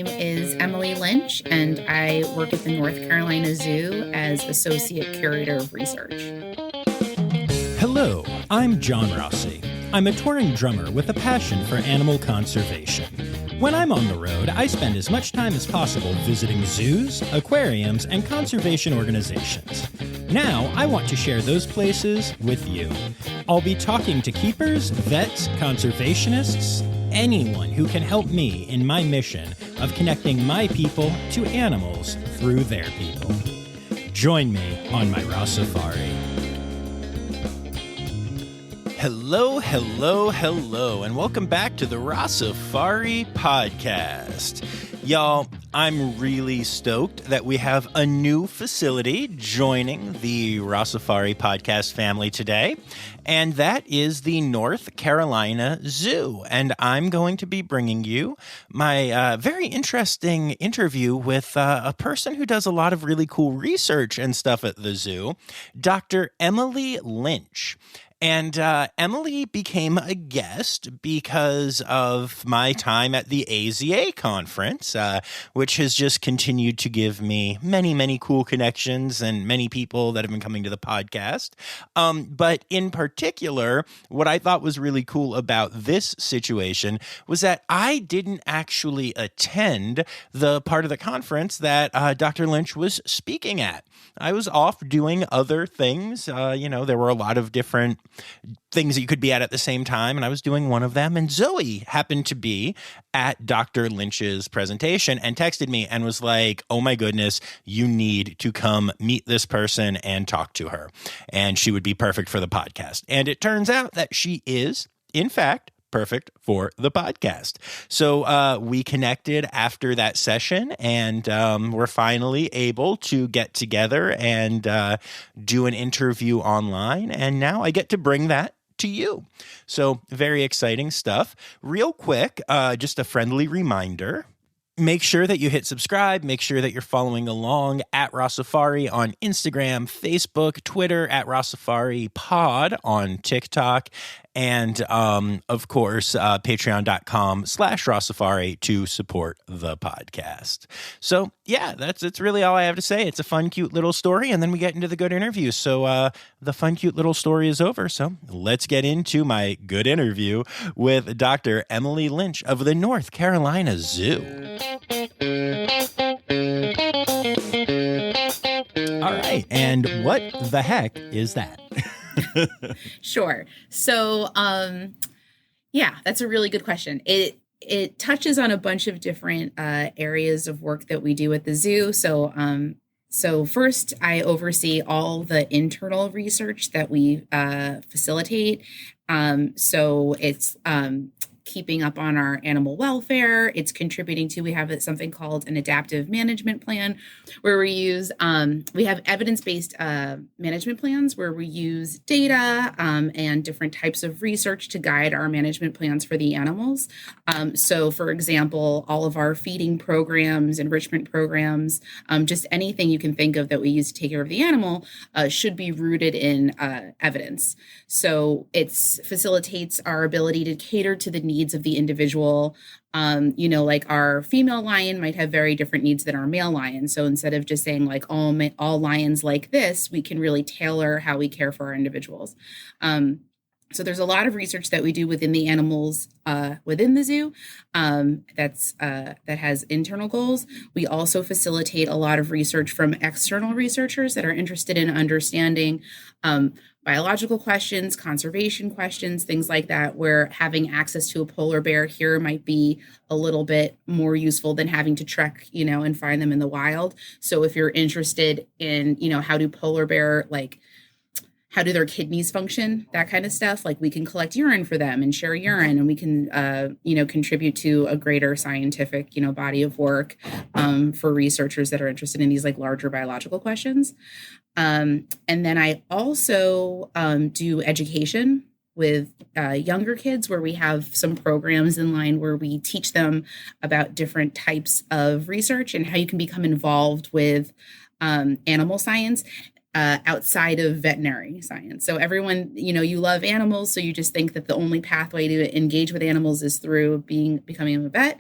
name is Emily Lynch, and I work at the North Carolina Zoo as Associate Curator of Research. Hello, I'm John Rossi. I'm a touring drummer with a passion for animal conservation. When I'm on the road, I spend as much time as possible visiting zoos, aquariums, and conservation organizations. Now, I want to share those places with you. I'll be talking to keepers, vets, conservationists, anyone who can help me in my mission of connecting my people to animals through their people. Join me on my Rossifari. Hello, and welcome back to the Rossifari podcast. Y'all, I'm really stoked that we have a new facility joining the Rossifari podcast family today, and that is the North Carolina Zoo. And I'm going to be bringing you my very interesting interview with a person who does a lot of really cool research and stuff at the zoo, Dr. Emily Lynch. And Emily became a guest because of my time at the AZA conference, which has just continued to give me many, many cool connections and many people that have been coming to the podcast. But in particular, what I thought was really cool about this situation was that I didn't actually attend the part of the conference that Dr. Lynch was speaking at. I was off doing other things. There were a lot of different things that you could be at the same time, and I was doing one of them. And Zoe happened to be at Dr. Lynch's presentation and texted me and was like, oh my goodness, you need to come meet this person and talk to her. And she would be perfect for the podcast. And it turns out that she is, in fact, perfect for the podcast. So we connected after that session, and we're finally able to get together and do an interview online. And now I get to bring that to you. So very exciting stuff. Real quick, just a friendly reminder. Make sure that you hit subscribe. Make sure that you're following along at Rossifari on Instagram, Facebook, Twitter, at Rossifari Pod on TikTok, and of course, patreon.com/Rossifari to support the podcast. So yeah, that's really all I have to say. It's a fun, cute little story, and then we get into the good interview. So the fun, cute little story is over. So let's get into my good interview with Dr. Emily Lynch of the North Carolina Zoo. All right, and what the heck is that? Sure. So, that's a really good question. It touches on a bunch of different areas of work that we do at the zoo. So first, I oversee all the internal research that we facilitate. So it's keeping up on our animal welfare. It's contributing to, we have something called an adaptive management plan, where we use, we have evidence-based management plans where we use data and different types of research to guide our management plans for the animals. So for example, all of our feeding programs, enrichment programs, just anything you can think of that we use to take care of the animal should be rooted in evidence. So it facilitates our ability to cater to the needs of the individual. Like our female lion might have very different needs than our male lion. So instead of just saying like all lions like this, we can really tailor how we care for our individuals. So there's a lot of research that we do within the animals within the zoo that has internal goals. We also facilitate a lot of research from external researchers that are interested in understanding biological questions, conservation questions, things like that, where having access to a polar bear here might be a little bit more useful than having to trek, and find them in the wild. So if you're interested in, how do their kidneys function, that kind of stuff, like we can collect urine for them and share urine, and we can, contribute to a greater scientific, body of work for researchers that are interested in these like larger biological questions. And then I also do education with younger kids, where we have some programs in line where we teach them about different types of research and how you can become involved with animal science. outside of veterinary science. So everyone, you love animals, so you just think that the only pathway to engage with animals is through becoming a vet.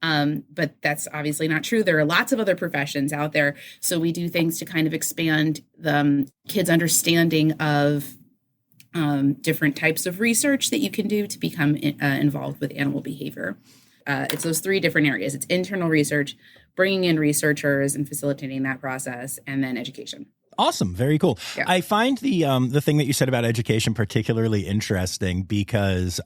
But that's obviously not true. There are lots of other professions out there. So we do things to kind of expand the kids' understanding of different types of research that you can do to become involved with animal behavior. It's those three different areas. It's internal research, bringing in researchers and facilitating that process, and then education. Awesome. Very cool. Yeah. I find the thing that you said about education particularly interesting because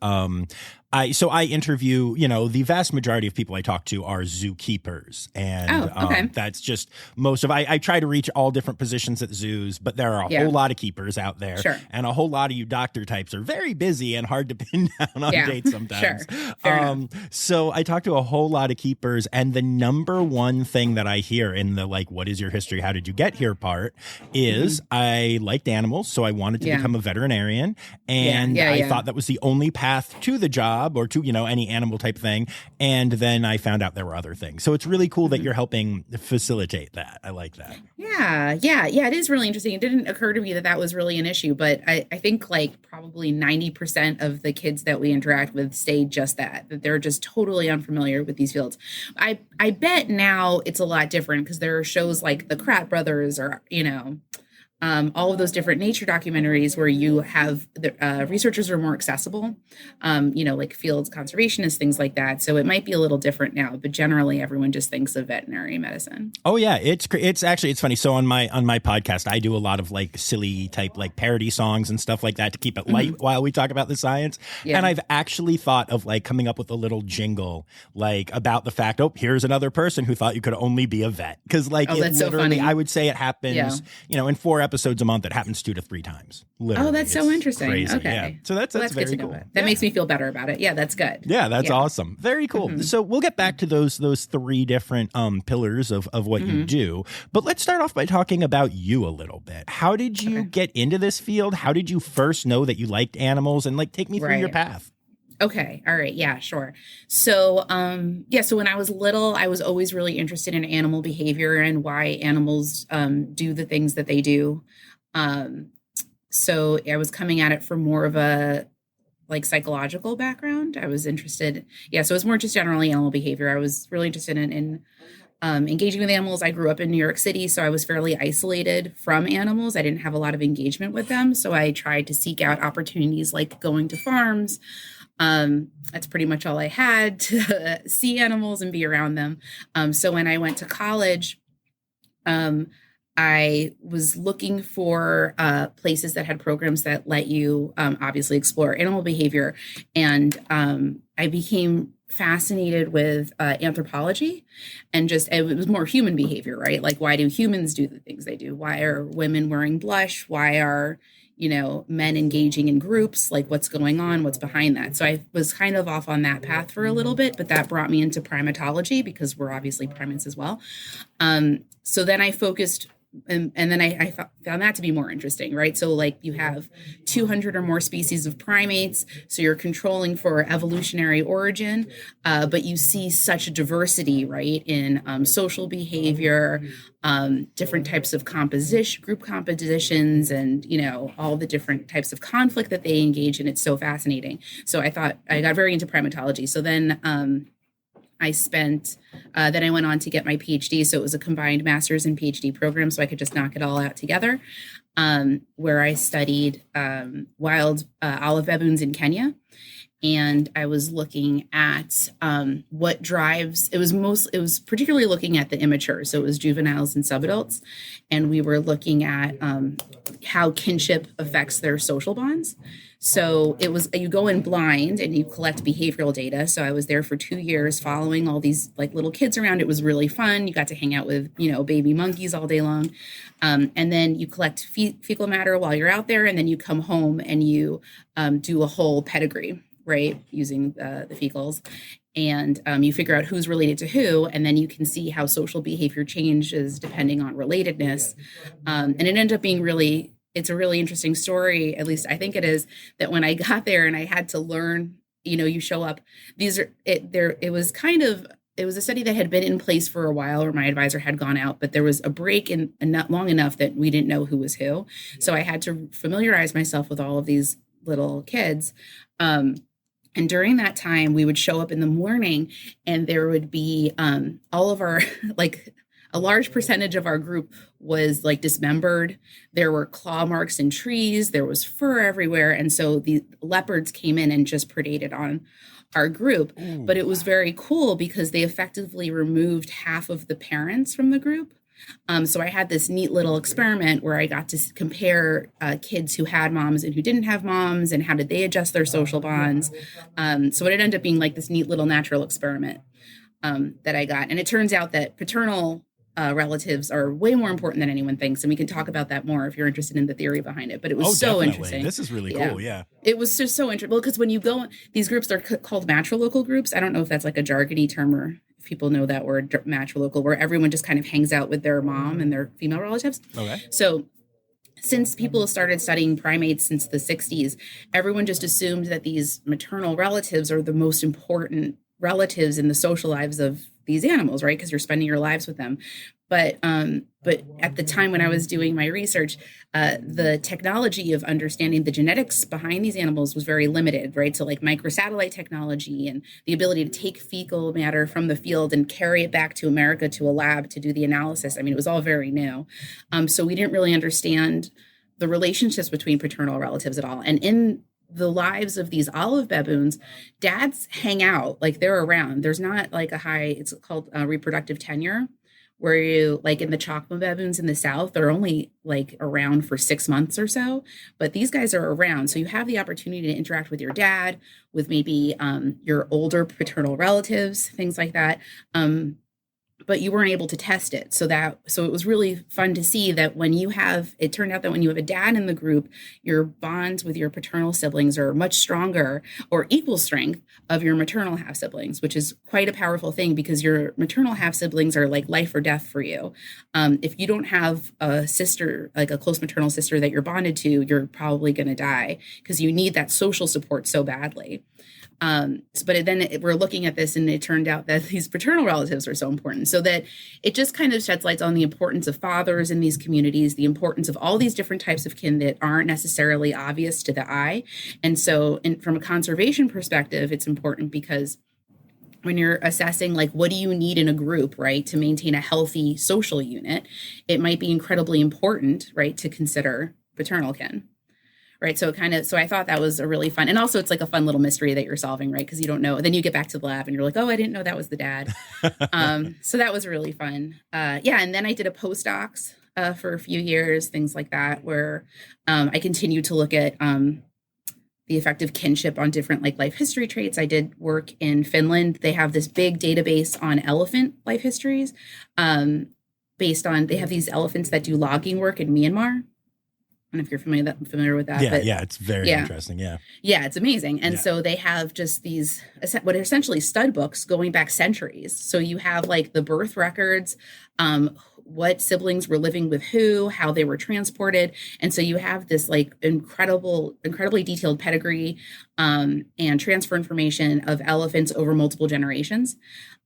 I interview, the vast majority of people I talk to are zookeepers. And that's just most of I try to reach all different positions at zoos, but there are a whole lot of keepers out there. Sure. And a whole lot of you doctor types are very busy and hard to pin down on dates sometimes. Sure. So I talk to a whole lot of keepers, and the number one thing that I hear in the what is your history? How did you get here part is I liked animals, so I wanted to become a veterinarian, and I thought that was the only path to the job or to any animal type thing, and then I found out there were other things. So it's really cool that you're helping facilitate that. I like that. Yeah, it is really interesting. It didn't occur to me that was really an issue, but I think probably 90% of the kids that we interact with say just that they're just totally unfamiliar with these fields. I bet now it's a lot different because there are shows like the Kratt Brothers or all of those different nature documentaries where you have the researchers are more accessible, like fields conservationists, things like that. So it might be a little different now, but generally everyone just thinks of veterinary medicine. Oh yeah, it's funny. So on my podcast, I do a lot of silly type parody songs and stuff like that to keep it light while we talk about the science. Yeah. And I've actually thought of coming up with a little jingle about the fact, here's another person who thought you could only be a vet, because that's so funny. I would say it happens, in 4 episodes a month. It happens 2 to 3 times. Literally. Oh, that's so interesting. Crazy. Okay. Yeah. So that's very good to cool. know. That makes me feel better about it. Yeah, that's good. Yeah, that's awesome. Very cool. So we'll get back to those 3 different pillars of what you do. But let's start off by talking about you a little bit. How did you get into this field? How did you first know that you liked animals? And take me through your path. Okay. All right. Yeah, sure. So, so when I was little, I was always really interested in animal behavior and why animals do the things that they do. So I was coming at it from more of a psychological background. I was interested. Yeah. So it was more just generally animal behavior. I was really interested in engaging with animals. I grew up in New York City, so I was fairly isolated from animals. I didn't have a lot of engagement with them. So I tried to seek out opportunities like going to farms. That's pretty much all I had to see animals and be around them. So when I went to college, I was looking for places that had programs that let you obviously explore animal behavior. And I became fascinated with anthropology, and it was more human behavior, right? Why do humans do the things they do? Why are women wearing blush? Why are men engaging in groups? What's going on? What's behind that? So I was kind of off on that path for a little bit, but that brought me into primatology because we're obviously primates as well. So then I focused, and then I found that to be more interesting, right? So you have 200 or more species of primates, so you're controlling for evolutionary origin, but you see such a diversity, right, in social behavior, different types of group compositions, and all the different types of conflict that they engage in. It's so fascinating. So I thought I got very into primatology. So then then I went on to get my PhD. So it was a combined master's and PhD program, so I could just knock it all out together, where I studied wild olive baboons in Kenya. And I was looking at what drives, it was particularly looking at the immature. So it was juveniles and subadults. And we were looking at how kinship affects their social bonds. So you go in blind and you collect behavioral data. So I was there for 2 years following all these little kids around. It was really fun. You got to hang out with, baby monkeys all day long. And then you collect fecal matter while you're out there. And then you come home and you do a whole pedigree, right, using the fecals. And you figure out who's related to who, and then you can see how social behavior changes depending on relatedness. And it ended up being it's a really interesting story, at least I think it is, that when I got there and I had to learn, you show up, it was kind of it was a study that had been in place for a while, or my advisor had gone out, but there was a break in not long enough that we didn't know who was who. So I had to familiarize myself with all of these little kids. And during that time, we would show up in the morning and there would be all of our, like a large percentage of our group was like dismembered. There were claw marks in trees. There was fur everywhere. And so the leopards came in and just predated on our group. Ooh. But it was very cool because they effectively removed half of the parents from the group. So I had this neat little experiment where I got to compare kids who had moms and who didn't have moms and how did they adjust their social bonds. So it ended up being like this neat little natural experiment that I got. And it turns out that paternal relatives are way more important than anyone thinks. And we can talk about that more if you're interested in the theory behind it. But it was so interesting. This is really cool. Yeah. It was just so interesting. Well, because when you go, these groups are called matrilocal groups. I don't know if that's like a jargony term or if people know that word, matrilocal, where everyone just kind of hangs out with their mom and their female relatives. Okay. So since people started studying primates since the 60s, everyone just assumed that these maternal relatives are the most important relatives in the social lives of these animals, right? Because you're spending your lives with them. But at the time when I was doing my research, the technology of understanding the genetics behind these animals was very limited, right? So like microsatellite technology and the ability to take fecal matter from the field and carry it back to America to a lab to do the analysis. I mean, it was all very new. So we didn't really understand the relationships between paternal relatives at all. And in the lives of these olive baboons, dads hang out, like they're around. There's not like a high, it's called reproductive tenure, where you, like in the Choctaw baboons in the South, they're only like around for 6 months or so, but these guys are around. So you have the opportunity to interact with your dad, with maybe your older paternal relatives, things like that. But you weren't able to test it. So it was really fun to see that it turned out that when you have a dad in the group, your bonds with your paternal siblings are much stronger or equal strength of your maternal half siblings, which is quite a powerful thing because your maternal half siblings are like life or death for you. If you don't have a sister, like a close maternal sister that you're bonded to, you're probably going to die because you need that social support so badly. But then we're looking at this and it turned out that these paternal relatives are so important, so that it just kind of sheds lights on the importance of fathers in these communities, the importance of all these different types of kin that aren't necessarily obvious to the eye. And so from a conservation perspective, it's important because when you're assessing, like, what do you need in a group, right, to maintain a healthy social unit, it might be incredibly important, right, to consider paternal kin. Right. So I thought that was a really fun, and also it's like a fun little mystery that you're solving, right? Because you don't know. Then you get back to the lab and you're like, oh, I didn't know that was the dad. So that was really fun. And then I did a postdocs for a few years, things like that, where I continued to look at the effect of kinship on different like life history traits. I did work in Finland. They have this big database on elephant life histories they have these elephants that do logging work in Myanmar. I don't know if you're familiar with that. Yeah, it's very interesting. Yeah, it's amazing. And so they have just these, what are essentially stud books going back centuries. So you have like the birth records, what siblings were living with who, how they were transported. And so you have this like incredibly detailed pedigree and transfer information of elephants over multiple generations.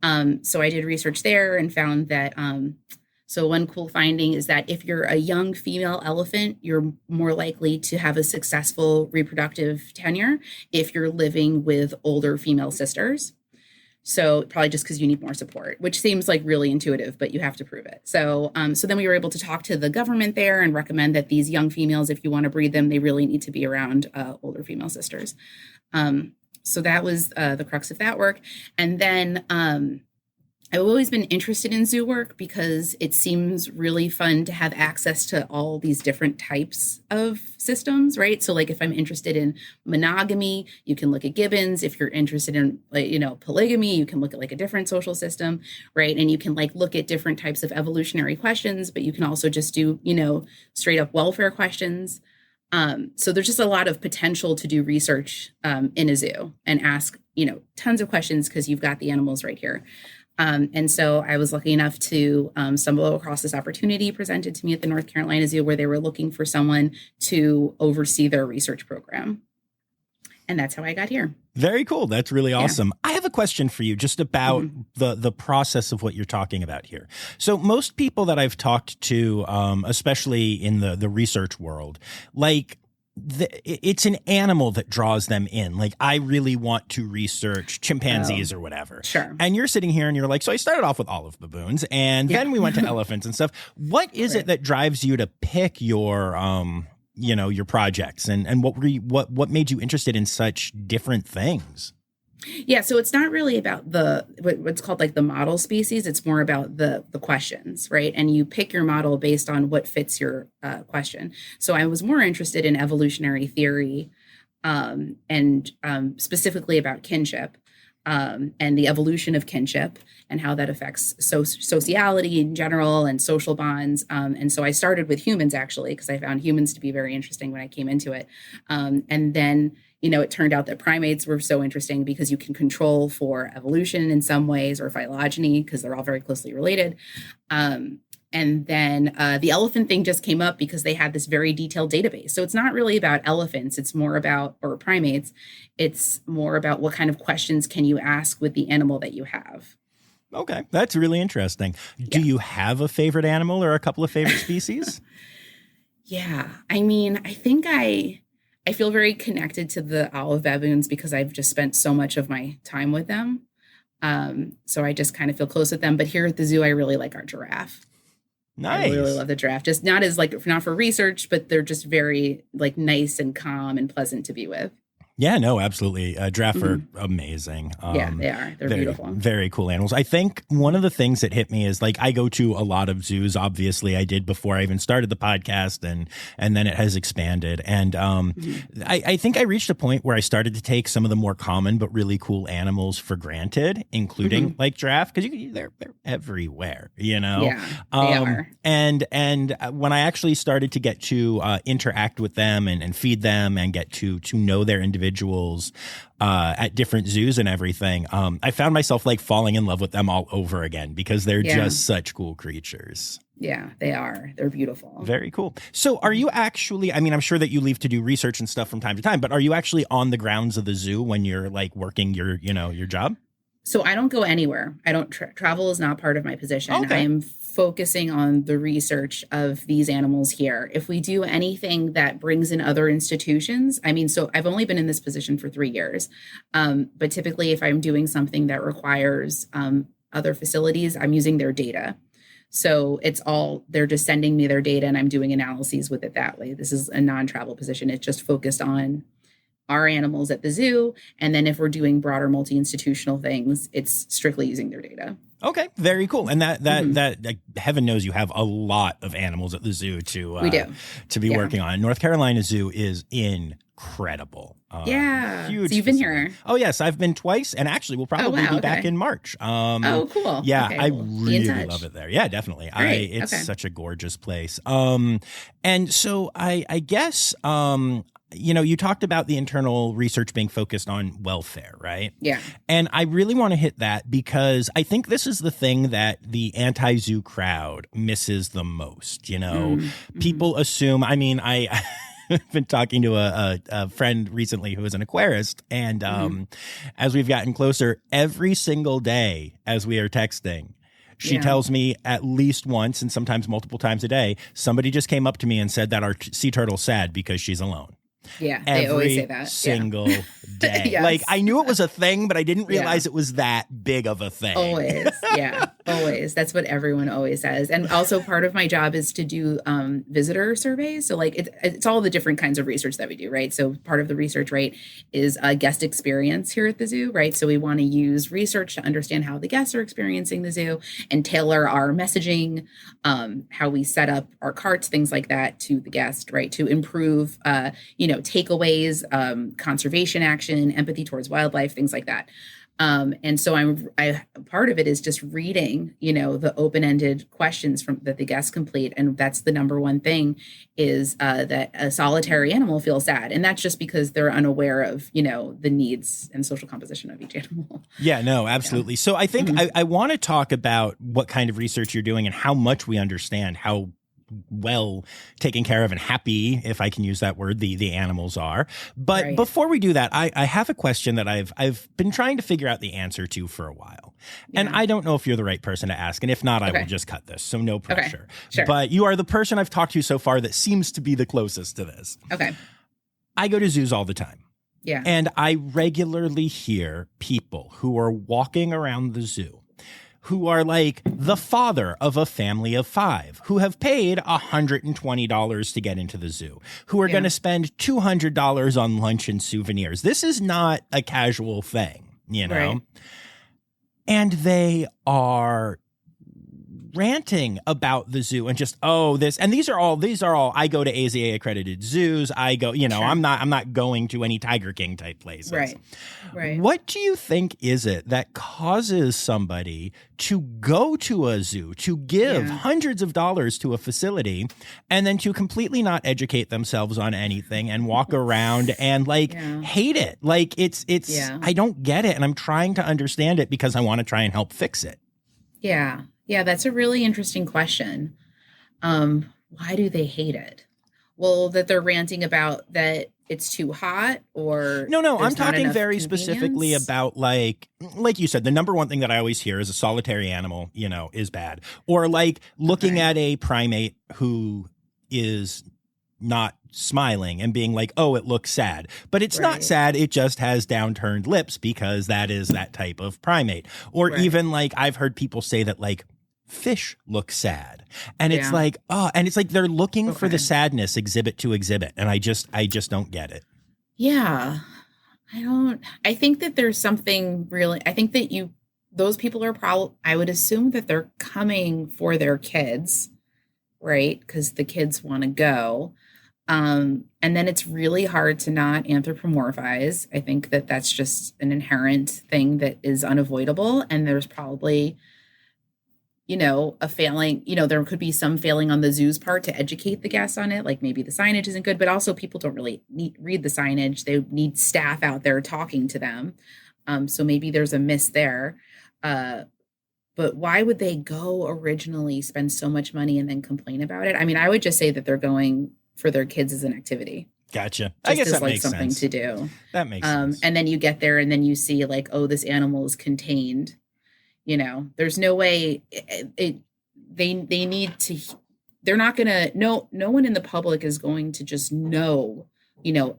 So I did research there and found that so one cool finding is that if you're a young female elephant, you're more likely to have a successful reproductive tenure if you're living with older female sisters. So probably just because you need more support, which seems like really intuitive, but you have to prove it. So then we were able to talk to the government there and recommend that these young females, if you want to breed them, they really need to be around older female sisters. So that was the crux of that work. And then I've always been interested in zoo work because it seems really fun to have access to all these different types of systems, right? So like if I'm interested in monogamy, you can look at gibbons. If you're interested in polygamy, you can look at like a different social system, right? And you can like look at different types of evolutionary questions, but you can also just do, straight up welfare questions. So there's just a lot of potential to do research in a zoo and ask, tons of questions because you've got the animals right here. And so I was lucky enough to stumble across this opportunity presented to me at the North Carolina Zoo where they were looking for someone to oversee their research program. And that's how I got here. Very cool. That's really awesome. I have a question for you just about the process of what you're talking about here. So most people that I've talked to, especially in the research world, like it's an animal that draws them in. Like, I really want to research chimpanzees or whatever. Sure. And you're sitting here and you're like, so I started off with olive baboons and then we went to elephants and stuff. What is it that drives you to pick your your projects and what made you interested in such different things? Yeah, so it's not really about what's called like the model species. It's more about the questions, right? And you pick your model based on what fits your question. So I was more interested in evolutionary theory and specifically about kinship and the evolution of kinship and how that affects sociality in general and social bonds. And so I started with humans, actually, because I found humans to be very interesting when I came into it. And then, it turned out that primates were so interesting because you can control for evolution in some ways or phylogeny because they're all very closely related. And then the elephant thing just came up because they had this very detailed database. So it's not really about elephants. It's more about, or primates. It's more about what kind of questions can you ask with the animal that you have. Okay, that's really interesting. Do you have a favorite animal or a couple of favorite species? Yeah, I mean, I think I feel very connected to the olive baboons because I've just spent so much of my time with them. So I just kind of feel close with them. But here at the zoo, I really like our giraffe. Nice. I really love the giraffe. Just not for research, but they're just very nice and calm and pleasant to be with. Yeah, no, absolutely. Giraffe are amazing. Yeah, they are. They're beautiful. Very cool animals. I think one of the things that hit me is I go to a lot of zoos. Obviously, I did before I even started the podcast, and then it has expanded. And I think I reached a point where I started to take some of the more common but really cool animals for granted, including giraffe, because they're everywhere. Yeah, they are. And when I actually started to get to interact with them and feed them and get to know their individuals at different zoos and everything, I found myself falling in love with them all over again because they're just such cool creatures. Yeah, they are. They're beautiful. Very cool. So are you actually, I'm sure that you leave to do research and stuff from time to time, but are you actually on the grounds of the zoo when you're working your job? So I don't go anywhere. I don't travel is not part of my position. Okay. I am focusing on the research of these animals here. If we do anything that brings in other institutions, so I've only been in this position for 3 years. But typically if I'm doing something that requires other facilities, I'm using their data. So they're just sending me their data and I'm doing analyses with it that way. This is a non-travel position. It's just focused on our animals at the zoo. And then if we're doing broader multi-institutional things, it's strictly using their data. Okay, very cool. And that heaven knows you have a lot of animals at the zoo to be working on. North Carolina Zoo is incredible. Huge. So you've facility. been here? Oh yes, I've been twice, and actually we'll probably be back in March. Cool. Yeah, okay, I really love it there. Yeah, definitely. It's such a gorgeous place. And so I guess you talked about the internal research being focused on welfare, right? Yeah. And I really want to hit that because I think this is the thing that the anti-zoo crowd misses the most. People assume, I've been talking to a friend recently who is an aquarist, and as we've gotten closer, every single day as we are texting, she tells me at least once and sometimes multiple times a day, somebody just came up to me and said that our sea turtle's sad because she's alone. Yeah, they always say that. Single day. Yes. I knew it was a thing, but I didn't realize it was that big of a thing. Always. Yeah, always. That's what everyone always says. And also part of my job is to do visitor surveys. So it's all the different kinds of research that we do, right? So part of the research, right, is a guest experience here at the zoo, right? So we want to use research to understand how the guests are experiencing the zoo and tailor our messaging, how we set up our carts, things like that to the guest, right? To improve, takeaways, conservation action, empathy towards wildlife, things like that. And so part of it is just reading, the open-ended questions that the guests complete. And that's the number one thing is that a solitary animal feels sad. And that's just because they're unaware of, the needs and social composition of each animal. Yeah, no, absolutely. Yeah. So I think I want to talk about what kind of research you're doing and how much we understand how well taken care of and happy, if I can use that word, the animals are. But Right. before we do that, I have a question that I've been trying to figure out the answer to for a while. And Yeah. I don't know if you're the right person to ask. And if not, I Okay. will just cut this. So no pressure. Sure. But you are the person I've talked to so far that seems to be the closest to this. Okay. I go to zoos all the time. Yeah. And I regularly hear people who are walking around the zoo who are like the father of a family of 5 who have paid $120 to get into the zoo, who are going to spend $200 on lunch and souvenirs. This is not a casual thing, you know? Right. And they are ranting about the zoo and just, this, and these are all, I go to AZA accredited zoos. I go, Sure. I'm not going to any Tiger King type places. Right. What do you think is it that causes somebody to go to a zoo, to give hundreds of dollars to a facility, and then to completely not educate themselves on anything and walk around and hate it? Like it's, I don't get it. And I'm trying to understand it because I want to try and help fix it. Yeah. Yeah, that's a really interesting question. Why do they hate it? Well, that they're ranting about that it's too hot, or no, I'm talking very specifically about like you said, the number one thing that I always hear is a solitary animal, is bad. Or like looking at a primate who is not smiling and being like, it looks sad, but it's not sad. It just has downturned lips because that is that type of primate. Or even like I've heard people say that like fish look sad, and it's like, and it's like they're looking for the sadness exhibit to exhibit. And I just don't get it. Yeah. I think that there's something really, I think that those people are probably, I would assume that they're coming for their kids, right? Because the kids want to go. And then it's really hard to not anthropomorphize. I think that that's just an inherent thing that is unavoidable. And there's probably, a failing, there could be some failing on the zoo's part to educate the guests on it. Like maybe the signage isn't good, but also people don't really read the signage. They need staff out there talking to them. So maybe there's a miss there. But why would they go originally, spend so much money and then complain about it? I mean, I would just say that they're going for their kids as an activity. Gotcha. I guess that makes something sense. To do. That makes sense. And then you get there and then you see like, this animal is contained. There's no way they need to, they're not going to, no one in the public is going to just know,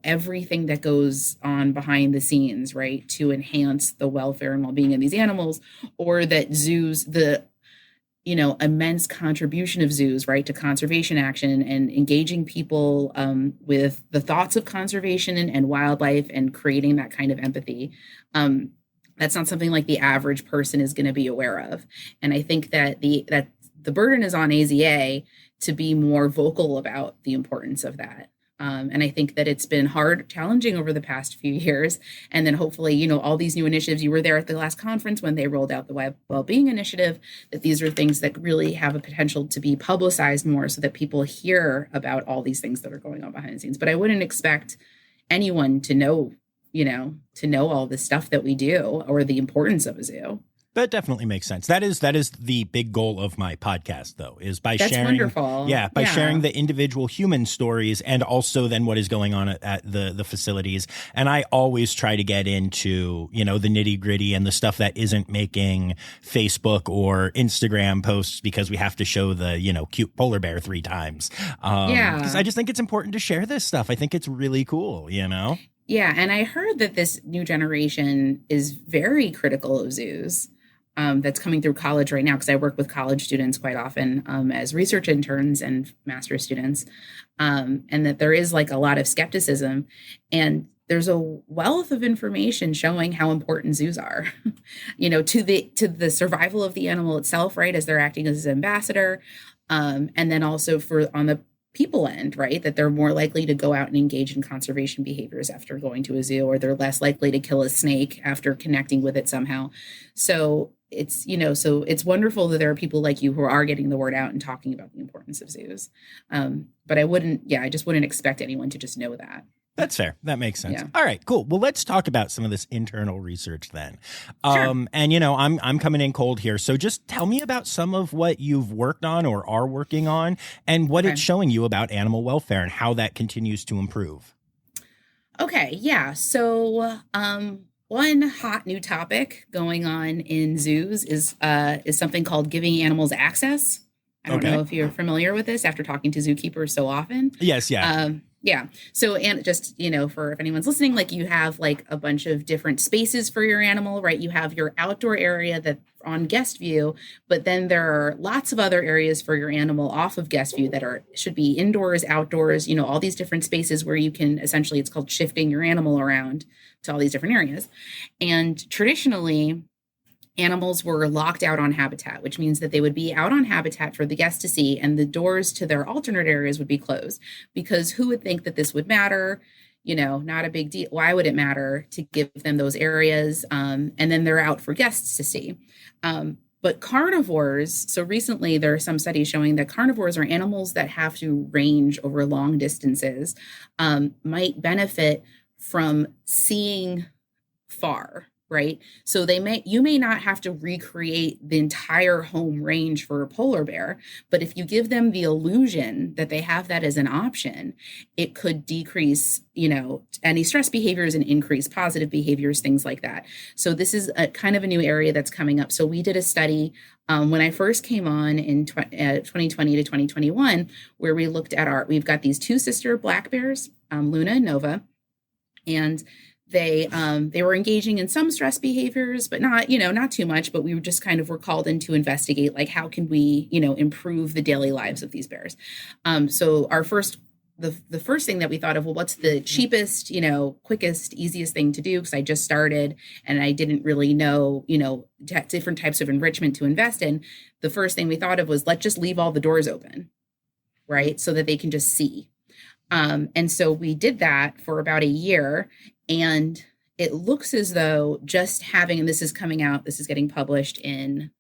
everything that goes on behind the scenes, right, to enhance the welfare and well-being of these animals, or that zoos, the immense contribution of zoos, right, to conservation action and engaging people with the thoughts of conservation and wildlife and creating that kind of empathy. That's not something like the average person is going to be aware of. And I think that the burden is on AZA to be more vocal about the importance of that. And I think that it's been challenging over the past few years. And then hopefully, all these new initiatives, you were there at the last conference when they rolled out the Wellbeing Initiative, that these are things that really have a potential to be publicized more so that people hear about all these things that are going on behind the scenes. But I wouldn't expect anyone to know all the stuff that we do or the importance of a zoo. That definitely makes sense. That is the big goal of my podcast, though, is by That's sharing. Wonderful. By sharing the individual human stories and also then what is going on at the facilities. And I always try to get into, the nitty gritty and the stuff that isn't making Facebook or Instagram posts because we have to show the, cute polar bear 3 times. Because I just think it's important to share this stuff. I think it's really cool, Yeah. And I heard that this new generation is very critical of zoos. That's coming through college right now, because I work with college students quite often as research interns and master's students, and that there is like a lot of skepticism, and there's a wealth of information showing how important zoos are, to the survival of the animal itself, right, as they're acting as an ambassador, and then also on the people end, right, that they're more likely to go out and engage in conservation behaviors after going to a zoo, or they're less likely to kill a snake after connecting with it somehow. So it's, so it's wonderful that there are people like you who are getting the word out and talking about the importance of zoos. But I just wouldn't expect anyone to just know that. That's fair. That makes sense. Yeah. All right, cool. Well, let's talk about some of this internal research then. Sure. And I'm coming in cold here. So just tell me about some of what you've worked on or are working on and what it's showing you about animal welfare and how that continues to improve. Okay. Yeah. So, one hot new topic going on in zoos is something called giving animals access. I don't know if you're familiar with this after talking to zookeepers so often. Yes. Yeah. Yeah. So, and just, for if anyone's listening, like you have like a bunch of different spaces for your animal, right? You have your outdoor area that on guest view, but then there are lots of other areas for your animal off of guest view that should be indoors, outdoors, all these different spaces where you can essentially, it's called shifting your animal around to all these different areas. And traditionally, animals were locked out on habitat, which means that they would be out on habitat for the guests to see, and the doors to their alternate areas would be closed. Because who would think that this would matter? Not a big deal. Why would it matter to give them those areas? And then they're out for guests to see. But carnivores, so recently there are some studies showing that carnivores, or animals that have to range over long distances, might benefit from seeing far. Right. So you may not have to recreate the entire home range for a polar bear, but if you give them the illusion that they have that as an option, it could decrease, any stress behaviors and increase positive behaviors, things like that. So this is a kind of a new area that's coming up. So we did a study when I first came on in 2020 to 2021, where we looked at we've got these two sister black bears, Luna and Nova, and they were engaging in some stress behaviors, but not too much. But we were just were called in to investigate, like, how can we, improve the daily lives of these bears? So the first thing that we thought of, well, what's the cheapest, quickest, easiest thing to do? Because I just started and I didn't really know, different types of enrichment to invest in. The first thing we thought of was, let's just leave all the doors open, right? So that they can just see. And so we did that for about a year. And it looks as though just having, and this is getting published in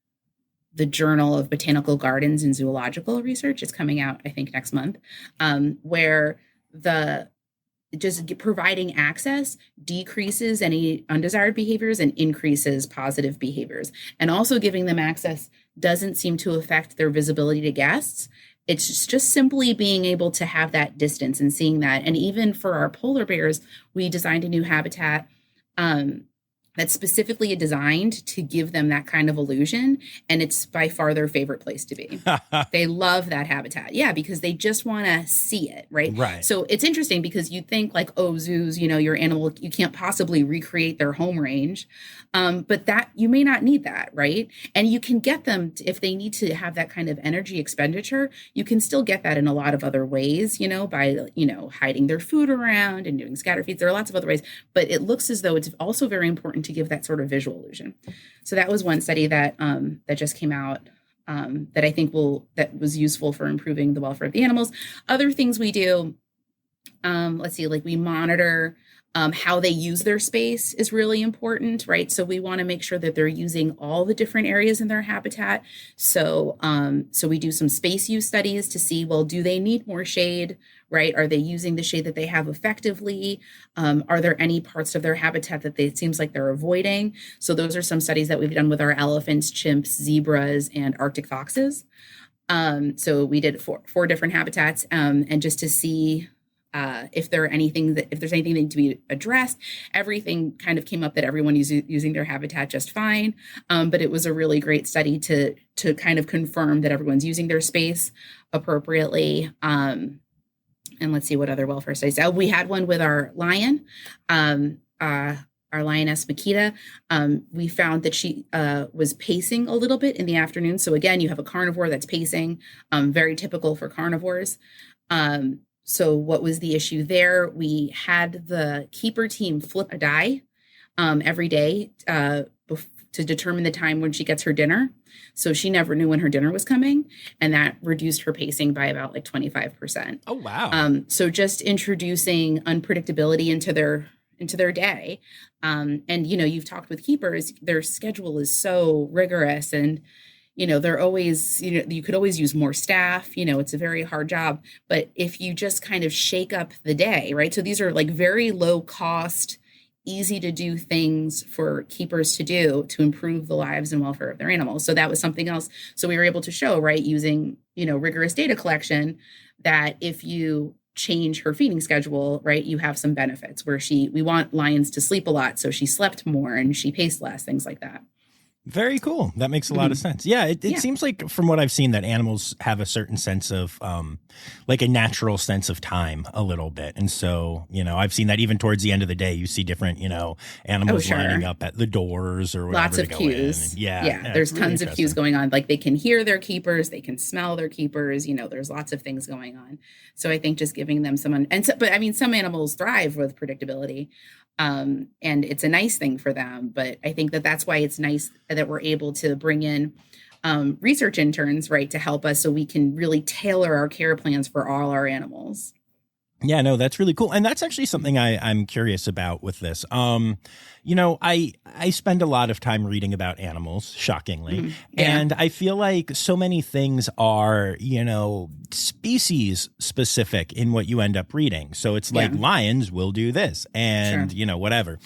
the Journal of Botanical Gardens and Zoological Research. It's coming out, I think, next month, where providing access decreases any undesired behaviors and increases positive behaviors. And also giving them access doesn't seem to affect their visibility to guests. It's just simply being able to have that distance and seeing that. And even for our polar bears, we designed a new habitat that's specifically designed to give them that kind of illusion. And it's by far their favorite place to be. They love that habitat. Yeah, because they just want to see it, right? Right. So it's interesting because you think like, oh, zoos, your animal, you can't possibly recreate their home range. But that you may not need that, right? And you can get them, if they need to have that kind of energy expenditure, you can still get that in a lot of other ways, by, hiding their food around and doing scatter feeds. There are lots of other ways, but it looks as though it's also very important to give that sort of visual illusion. So that was one study that just came out that I think that was useful for improving the welfare of the animals. Other things we do, let's see, like we monitor how they use their space is really important, right? So we want to make sure that they're using all the different areas in their habitat. So we do some space use studies to see, well, do they need more shade, right? Are they using the shade that they have effectively? Are there any parts of their habitat that it seems like they're avoiding? So those are some studies that we've done with our elephants, chimps, zebras, and Arctic foxes. So we did four different habitats, and just to see if there's anything that needs to be addressed. Everything kind of came up that everyone is using their habitat just fine. But it was a really great study to kind of confirm that everyone's using their space appropriately. And let's see what other welfare studies. We had one with our lion, our lioness Makita. We found that she was pacing a little bit in the afternoon. So again, you have a carnivore that's pacing, very typical for carnivores. So what was the issue there? We had the keeper team flip a die every day to determine the time when she gets her dinner. So she never knew when her dinner was coming, and that reduced her pacing by about like 25%. Oh, wow. So just introducing unpredictability into their day. And, you've talked with keepers, their schedule is so rigorous, and, they're always, you could always use more staff, it's a very hard job. But if you just kind of shake up the day, right? So these are like very low cost, easy to do things for keepers to do to improve the lives and welfare of their animals. So that was something else. So we were able to show, right, using, rigorous data collection, that if you change her feeding schedule, right, you have some benefits where we want lions to sleep a lot. So she slept more and she paced less, things like that. Very cool. That makes a lot of sense. Yeah, it seems like from what I've seen that animals have a certain sense of like a natural sense of time a little bit. And so, I've seen that even towards the end of the day, you see different, animals lining up at the doors or whatever. Lots of cues. Yeah. There's really tons of cues going on. Like they can hear their keepers, they can smell their keepers, there's lots of things going on. So I think just giving them some animals thrive with predictability. And it's a nice thing for them, but I think that's why it's nice that we're able to bring in research interns, right, to help us so we can really tailor our care plans for all our animals. Yeah, no, that's really cool. And that's actually something I'm curious about with this. I spend a lot of time reading about animals, shockingly. And I feel like so many things are, species specific in what you end up reading. So it's like lions will do this and, whatever.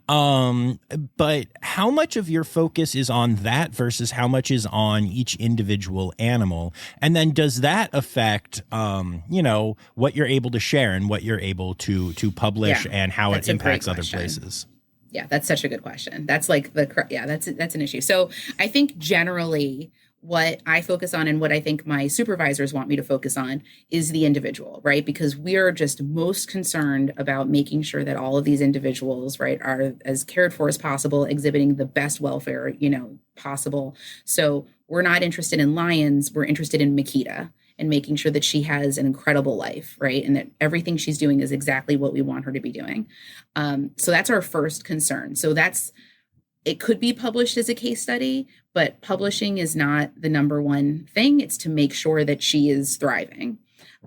But how much of your focus is on that versus how much is on each individual animal? And then does that affect, what you're able to share and what you're able to publish and how it impacts other places? Yeah, that's such a good question. That's like that's an issue. So I think generally what I focus on and what I think my supervisors want me to focus on is the individual, right? Because we are just most concerned about making sure that all of these individuals, right, are as cared for as possible, exhibiting the best welfare, possible. So we're not interested in lions. We're interested in Makita and making sure that she has an incredible life, right? And that everything she's doing is exactly what we want her to be doing. So that's our first concern. So it could be published as a case study, but publishing is not the number one thing. It's to make sure that she is thriving.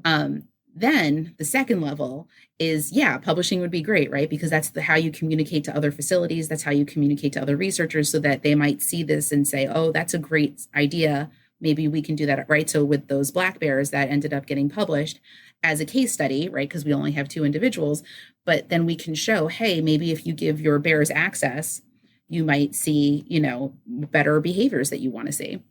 Then the second level is, publishing would be great, right? Because that's how you communicate to other facilities. That's how you communicate to other researchers so that they might see this and say, oh, that's a great idea. Maybe we can do that, right? So with those black bears that ended up getting published as a case study, right? Because we only have 2 individuals, but then we can show, hey, maybe if you give your bears access, you might see, better behaviors that you want to see,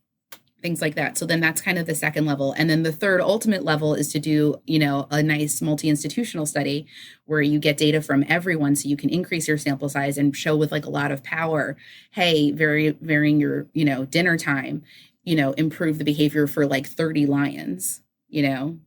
things like that. So then that's kind of the second level. And then the third ultimate level is to do, a nice multi-institutional study where you get data from everyone so you can increase your sample size and show with like a lot of power, hey, varying your, dinner time, improve the behavior for like 30 lions,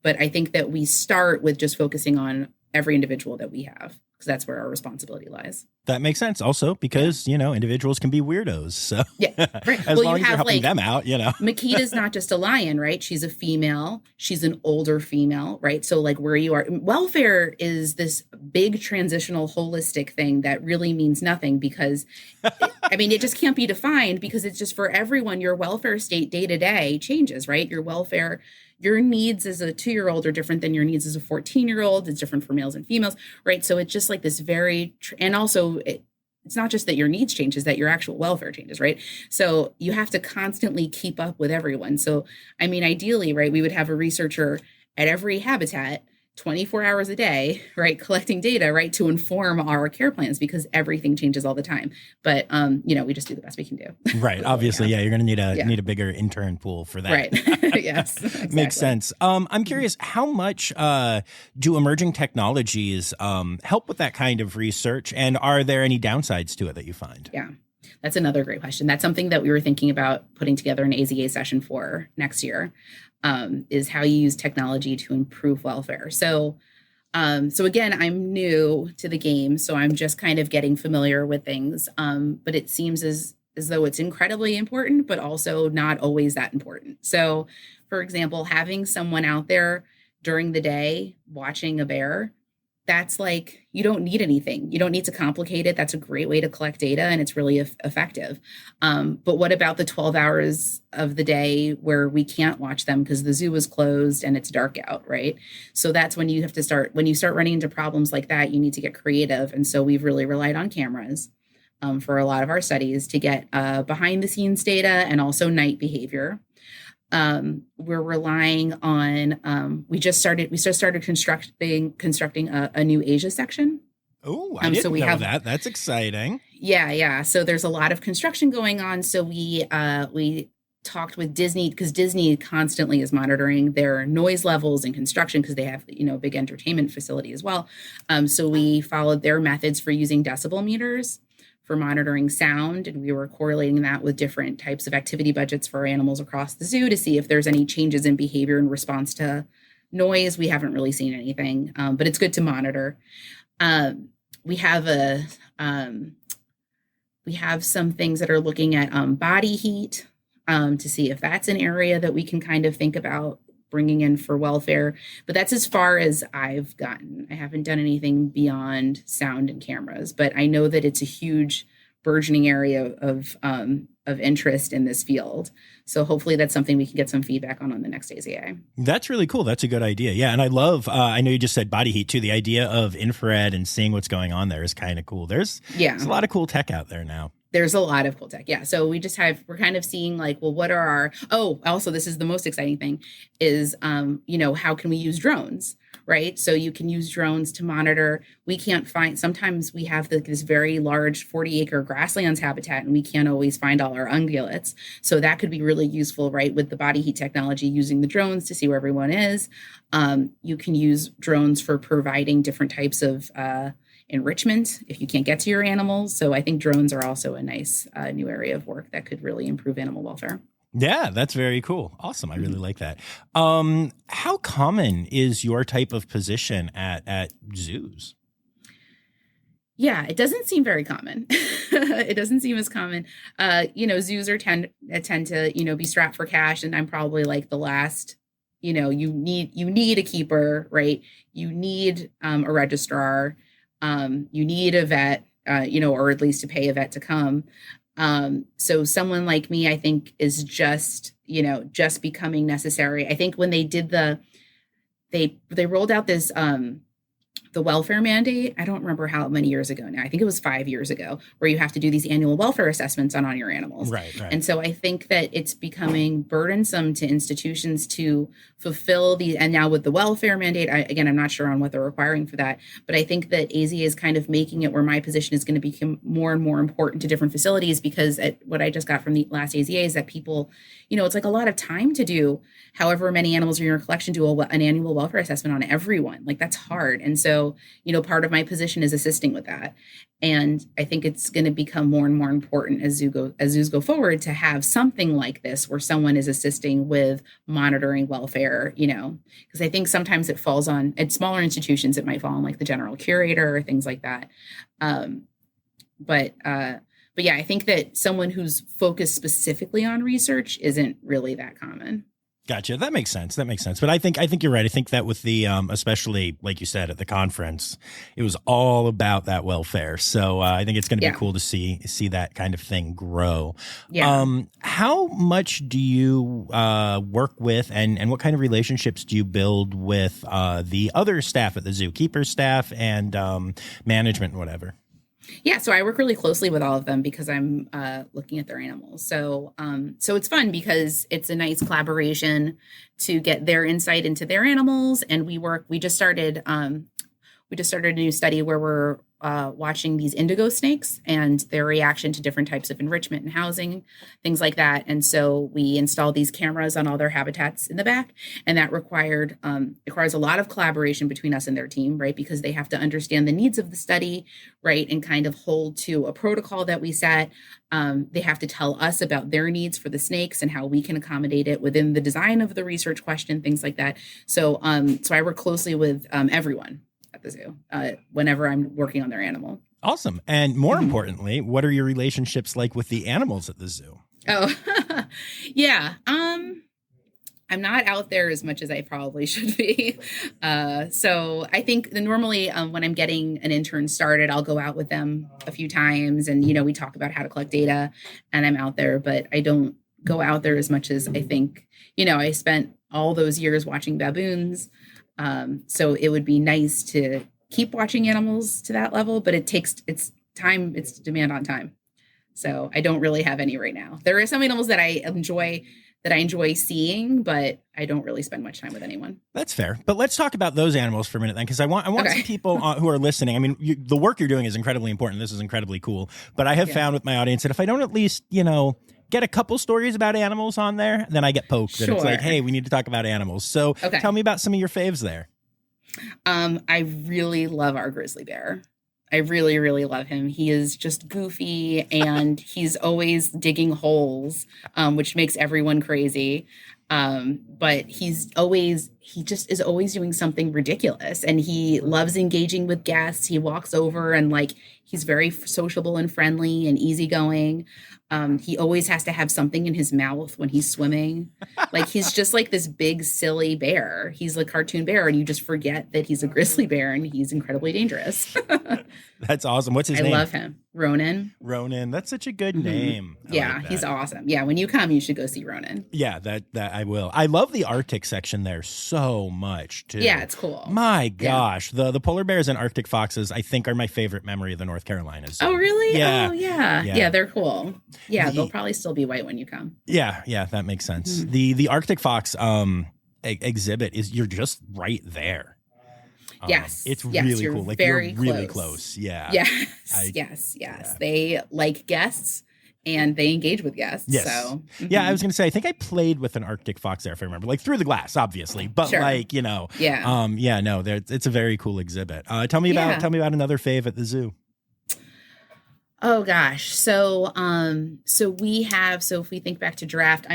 but I think that we start with just focusing on every individual that we have, because that's where our responsibility lies. That makes sense also because, individuals can be weirdos. So right. as long as you're helping them out, Makita's not just a lion, right? She's a female. She's an older female, right? So like where you are, welfare is this big transitional holistic thing that really means nothing because, it just can't be defined because it's just for everyone. Your welfare state day to day changes, right? Your needs as a 2-year-old are different than your needs as a 14-year-old. It's different for males and females, right? So it's just like this and also it's not just that your needs change, it's that your actual welfare changes, right? So you have to constantly keep up with everyone. So, ideally, right, we would have a researcher at every habitat 24 hours a day, right, collecting data, right, to inform our care plans because everything changes all the time. But, we just do the best we can do. Right. Obviously, you're going to need a bigger intern pool for that. Right. Yes. Exactly. Makes sense. I'm curious, how much do emerging technologies help with that kind of research? And are there any downsides to it that you find? Yeah. That's another great question. That's something that we were thinking about putting together an AZA session for next year, is how you use technology to improve welfare. So again, I'm new to the game, so I'm just kind of getting familiar with things. But it seems as though it's incredibly important, but also not always that important. So, for example, having someone out there during the day watching a bear, that's like, you don't need anything. You don't need to complicate it. That's a great way to collect data and it's really effective. But what about the 12 hours of the day where we can't watch them because the zoo is closed and it's dark out, right? So that's when you have to when you start running into problems like that, you need to get creative. And so we've really relied on cameras. for a lot of our studies to get behind the scenes data and also night behavior. We're relying on, we just started constructing a new Asia section. Oh, I didn't know that. That's exciting. Yeah. So there's a lot of construction going on. So we talked with Disney, because Disney constantly is monitoring their noise levels in construction because they have, a big entertainment facility as well. So we followed their methods for using decibel meters for monitoring sound, and we were correlating that with different types of activity budgets for animals across the zoo to see if there's any changes in behavior in response to noise. We haven't really seen anything, but it's good to monitor. We have some things that are looking at body heat to see if that's an area that we can kind of think about bringing in for welfare. But that's as far as I've gotten. I haven't done anything beyond sound and cameras, but I know that it's a huge burgeoning area of interest in this field. So hopefully that's something we can get some feedback on the next AZA. That's really cool. That's a good idea. Yeah. And I love, I know you just said body heat too. The idea of infrared and seeing what's going on there is kind of cool. There's a lot of cool tech out there now. There's a lot of cool tech. Yeah. So we're kind of seeing like, well, what are also this is the most exciting thing is, how can we use drones, right? So you can use drones to monitor. We can't sometimes we have this very large 40-acre grasslands habitat and we can't always find all our ungulates. So that could be really useful, right? With the body heat technology, using the drones to see where everyone is. You can use drones for providing different types of, enrichment if you can't get to your animals. So I think drones are also a nice new area of work that could really improve animal welfare. Yeah, that's very cool. Awesome. I really like that. How common is your type of position at zoos? Yeah, it doesn't seem very common. It doesn't seem as common. Zoos tend to, be strapped for cash, and I'm probably like the last. You need a keeper, right? You need a registrar. You need a vet, or at least to pay a vet to come. So someone like me, I think, is just becoming necessary. I think when they did they rolled out this, the welfare mandate, I don't remember how many years ago now. I think it was 5 years ago, where you have to do these annual welfare assessments on your animals. Right. And so I think that it's becoming burdensome to institutions to fulfill these. And now with the welfare mandate, I'm not sure on what they're requiring for that, but I think that AZA is kind of making it where my position is going to become more and more important to different facilities, because what I just got from the last AZA is that people, it's like a lot of time to do however many animals are in your collection, do an annual welfare assessment on everyone. Like, that's hard. And so, part of my position is assisting with that. And I think it's going to become more and more important as zoos go forward to have something like this where someone is assisting with monitoring welfare, because I think sometimes it falls on, at smaller institutions, it might fall on like the general curator or things like that. But yeah, I think that someone who's focused specifically on research isn't really that common. Gotcha. That makes sense. But I think you're right. I think that with the, especially like you said at the conference, it was all about that welfare. So I think it's going to be cool to see that kind of thing grow. Yeah. How much do you work with, and what kind of relationships do you build with the other staff at the zoo, keeper staff and management and whatever? Yeah, so I work really closely with all of them because I'm looking at their animals. So it's fun because it's a nice collaboration to get their insight into their animals. And we just started a new study where we're watching these indigo snakes and their reaction to different types of enrichment and housing, things like that. And so we installed these cameras on all their habitats in the back, and that requires a lot of collaboration between us and their team, right? Because they have to understand the needs of the study, right? And kind of hold to a protocol that we set. They have to tell us about their needs for the snakes and how we can accommodate it within the design of the research question, things like that. So I work closely with everyone at the zoo whenever I'm working on their animal. Awesome. And more importantly, what are your relationships like with the animals at the zoo? Oh, yeah. I'm not out there as much as I probably should be. So I think normally when I'm getting an intern started, I'll go out with them a few times and, we talk about how to collect data and I'm out there, but I don't go out there as much as I think. I spent all those years watching baboons. So it would be nice to keep watching animals to that level, but it time, it's demand on time. So I don't really have any right now. There are some animals that I enjoy seeing, but I don't really spend much time with anyone. That's fair. But let's talk about those animals for a minute then, because I want Okay. some people who are listening. I mean, the work you're doing is incredibly important. This is incredibly cool. But I have found with my audience that if I don't at least, get a couple stories about animals on there, then I get poked. And it's like, hey, we need to talk about animals. So tell me about some of your faves there. I really love our grizzly bear. I really, really love him. He is just goofy and he's always digging holes, which makes everyone crazy. But he just is always doing something ridiculous, and he loves engaging with guests. He walks over and he's very sociable and friendly and easygoing. He always has to have something in his mouth when he's swimming. He's just like this big, silly bear. He's a cartoon bear, and you just forget that he's a grizzly bear, and he's incredibly dangerous. That's awesome. What's his name? I love him. Ronan. Ronan. That's such a good name. Yeah, he's awesome. Yeah, when you come, you should go see Ronan. Yeah, that I will. I love the Arctic section there so much, too. Yeah, it's cool. My gosh. Yeah. The polar bears and Arctic foxes, I think, are my favorite memory of the North Carolinas. Oh, really? Yeah. Oh, yeah. Yeah, they're cool. Yeah, they'll probably still be white when you come. Yeah, that makes sense. The Arctic fox exhibit you're just right there. Yes. It's really cool. Very you're really close. Yeah. Yes. Yeah. They like guests and they engage with guests. Yes. So, yeah, I was going to say, I think I played with an Arctic fox there, if I remember, through the glass, obviously, but Yeah. No, it's a very cool exhibit. Tell me about another fave at the zoo. Oh gosh. So if we think back to draft,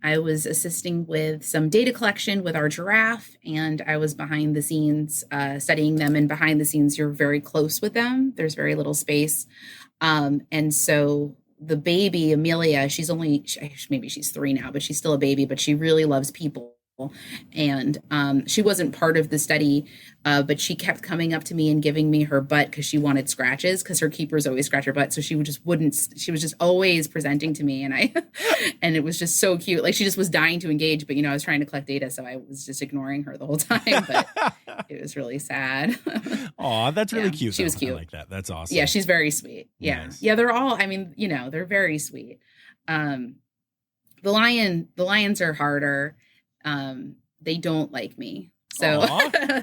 I was assisting with some data collection with our giraffe, and I was behind the scenes studying them. And behind the scenes, you're very close with them. There's very little space. And so the baby, Amelia, maybe she's 3 now, but she's still a baby, but she really loves people. And she wasn't part of the study, but she kept coming up to me and giving me her butt because she wanted scratches, because her keepers always scratch her butt. So she was just always presenting to me, and and it was just so cute. She just was dying to engage, but I was trying to collect data, so I was just ignoring her the whole time. But it was really sad. Aw, that's really cute. She was cute. I like that. That's awesome. Yeah, she's very sweet. Yeah, nice. Yeah, they're all. I mean, they're very sweet. The lions are harder. They don't like me. So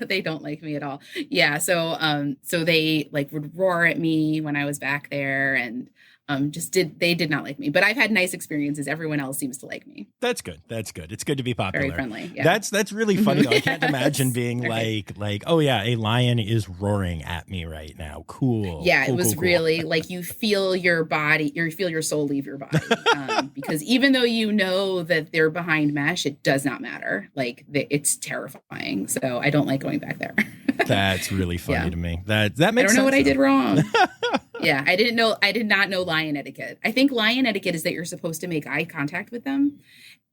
they don't like me at all. Yeah. So they would roar at me when I was back there, and they did not like me, but I've had nice experiences. Everyone else seems to like me. That's good. It's good to be popular. Very friendly. Yeah. That's really funny though. I can't imagine being like, oh yeah, a lion is roaring at me right now. Cool. Yeah. Cool, it was cool. really you feel your body, you feel your soul leave your body. Because even though that they're behind mesh, it does not matter. It's terrifying. So I don't like going back there. That's really funny to me. That makes sense. I don't know what I did wrong. Yeah, I did not know lion etiquette. I think lion etiquette is that you're supposed to make eye contact with them.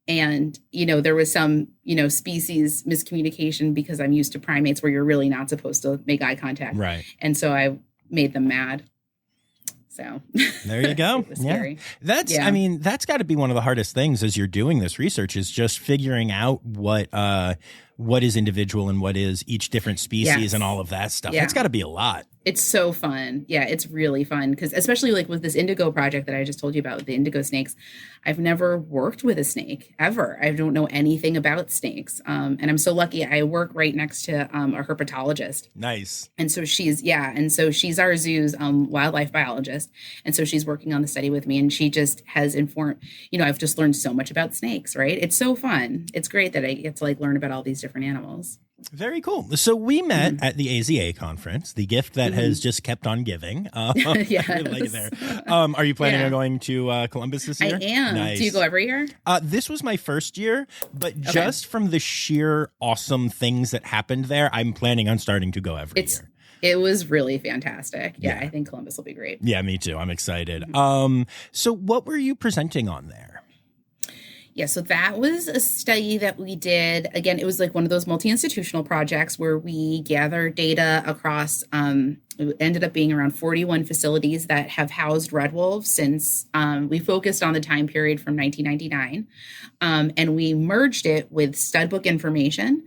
And, there was some, species miscommunication, because I'm used to primates where you're really not supposed to make eye contact. Right. And so I made them mad. So there you go. It was scary. I mean, that's got to be one of the hardest things as you're doing this research, is just figuring out what is individual and what is each different species and all of that stuff. That's got to be a lot. It's so fun. Yeah, it's really fun, because especially with this indigo project that I just told you about, with the indigo snakes, I've never worked with a snake ever. I don't know anything about snakes. And I'm so lucky. I work right next to a herpetologist. Nice. And so she's our zoo's wildlife biologist. And so she's working on the study with me, and she just has informed, I've just learned so much about snakes, right? It's so fun. It's great that I get to learn about all these different animals. Very cool. So we met at the AZA conference, the gift that has just kept on giving. Yes. Really there. Are you planning on going to Columbus this year? I am. Nice. Do you go every year? This was my first year, but just from the sheer awesome things that happened there, I'm planning on starting to go every year. It was really fantastic. Yeah, I think Columbus will be great. Yeah, me too. I'm excited. So what were you presenting on there? Yeah, so that was a study that we did. Again, it was one of those multi-institutional projects where we gathered data across, it ended up being around 41 facilities that have housed red wolves since we focused on the time period from 1999. And we merged it with stud book information,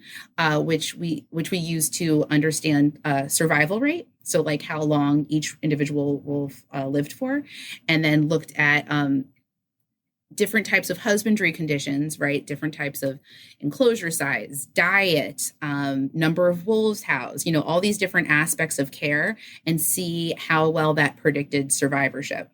which we use to understand survival rate. So like how long each individual wolf lived for, and then looked at different types of husbandry conditions, right? Different types of enclosure size, diet, number of wolves housed, all these different aspects of care, and see how well that predicted survivorship.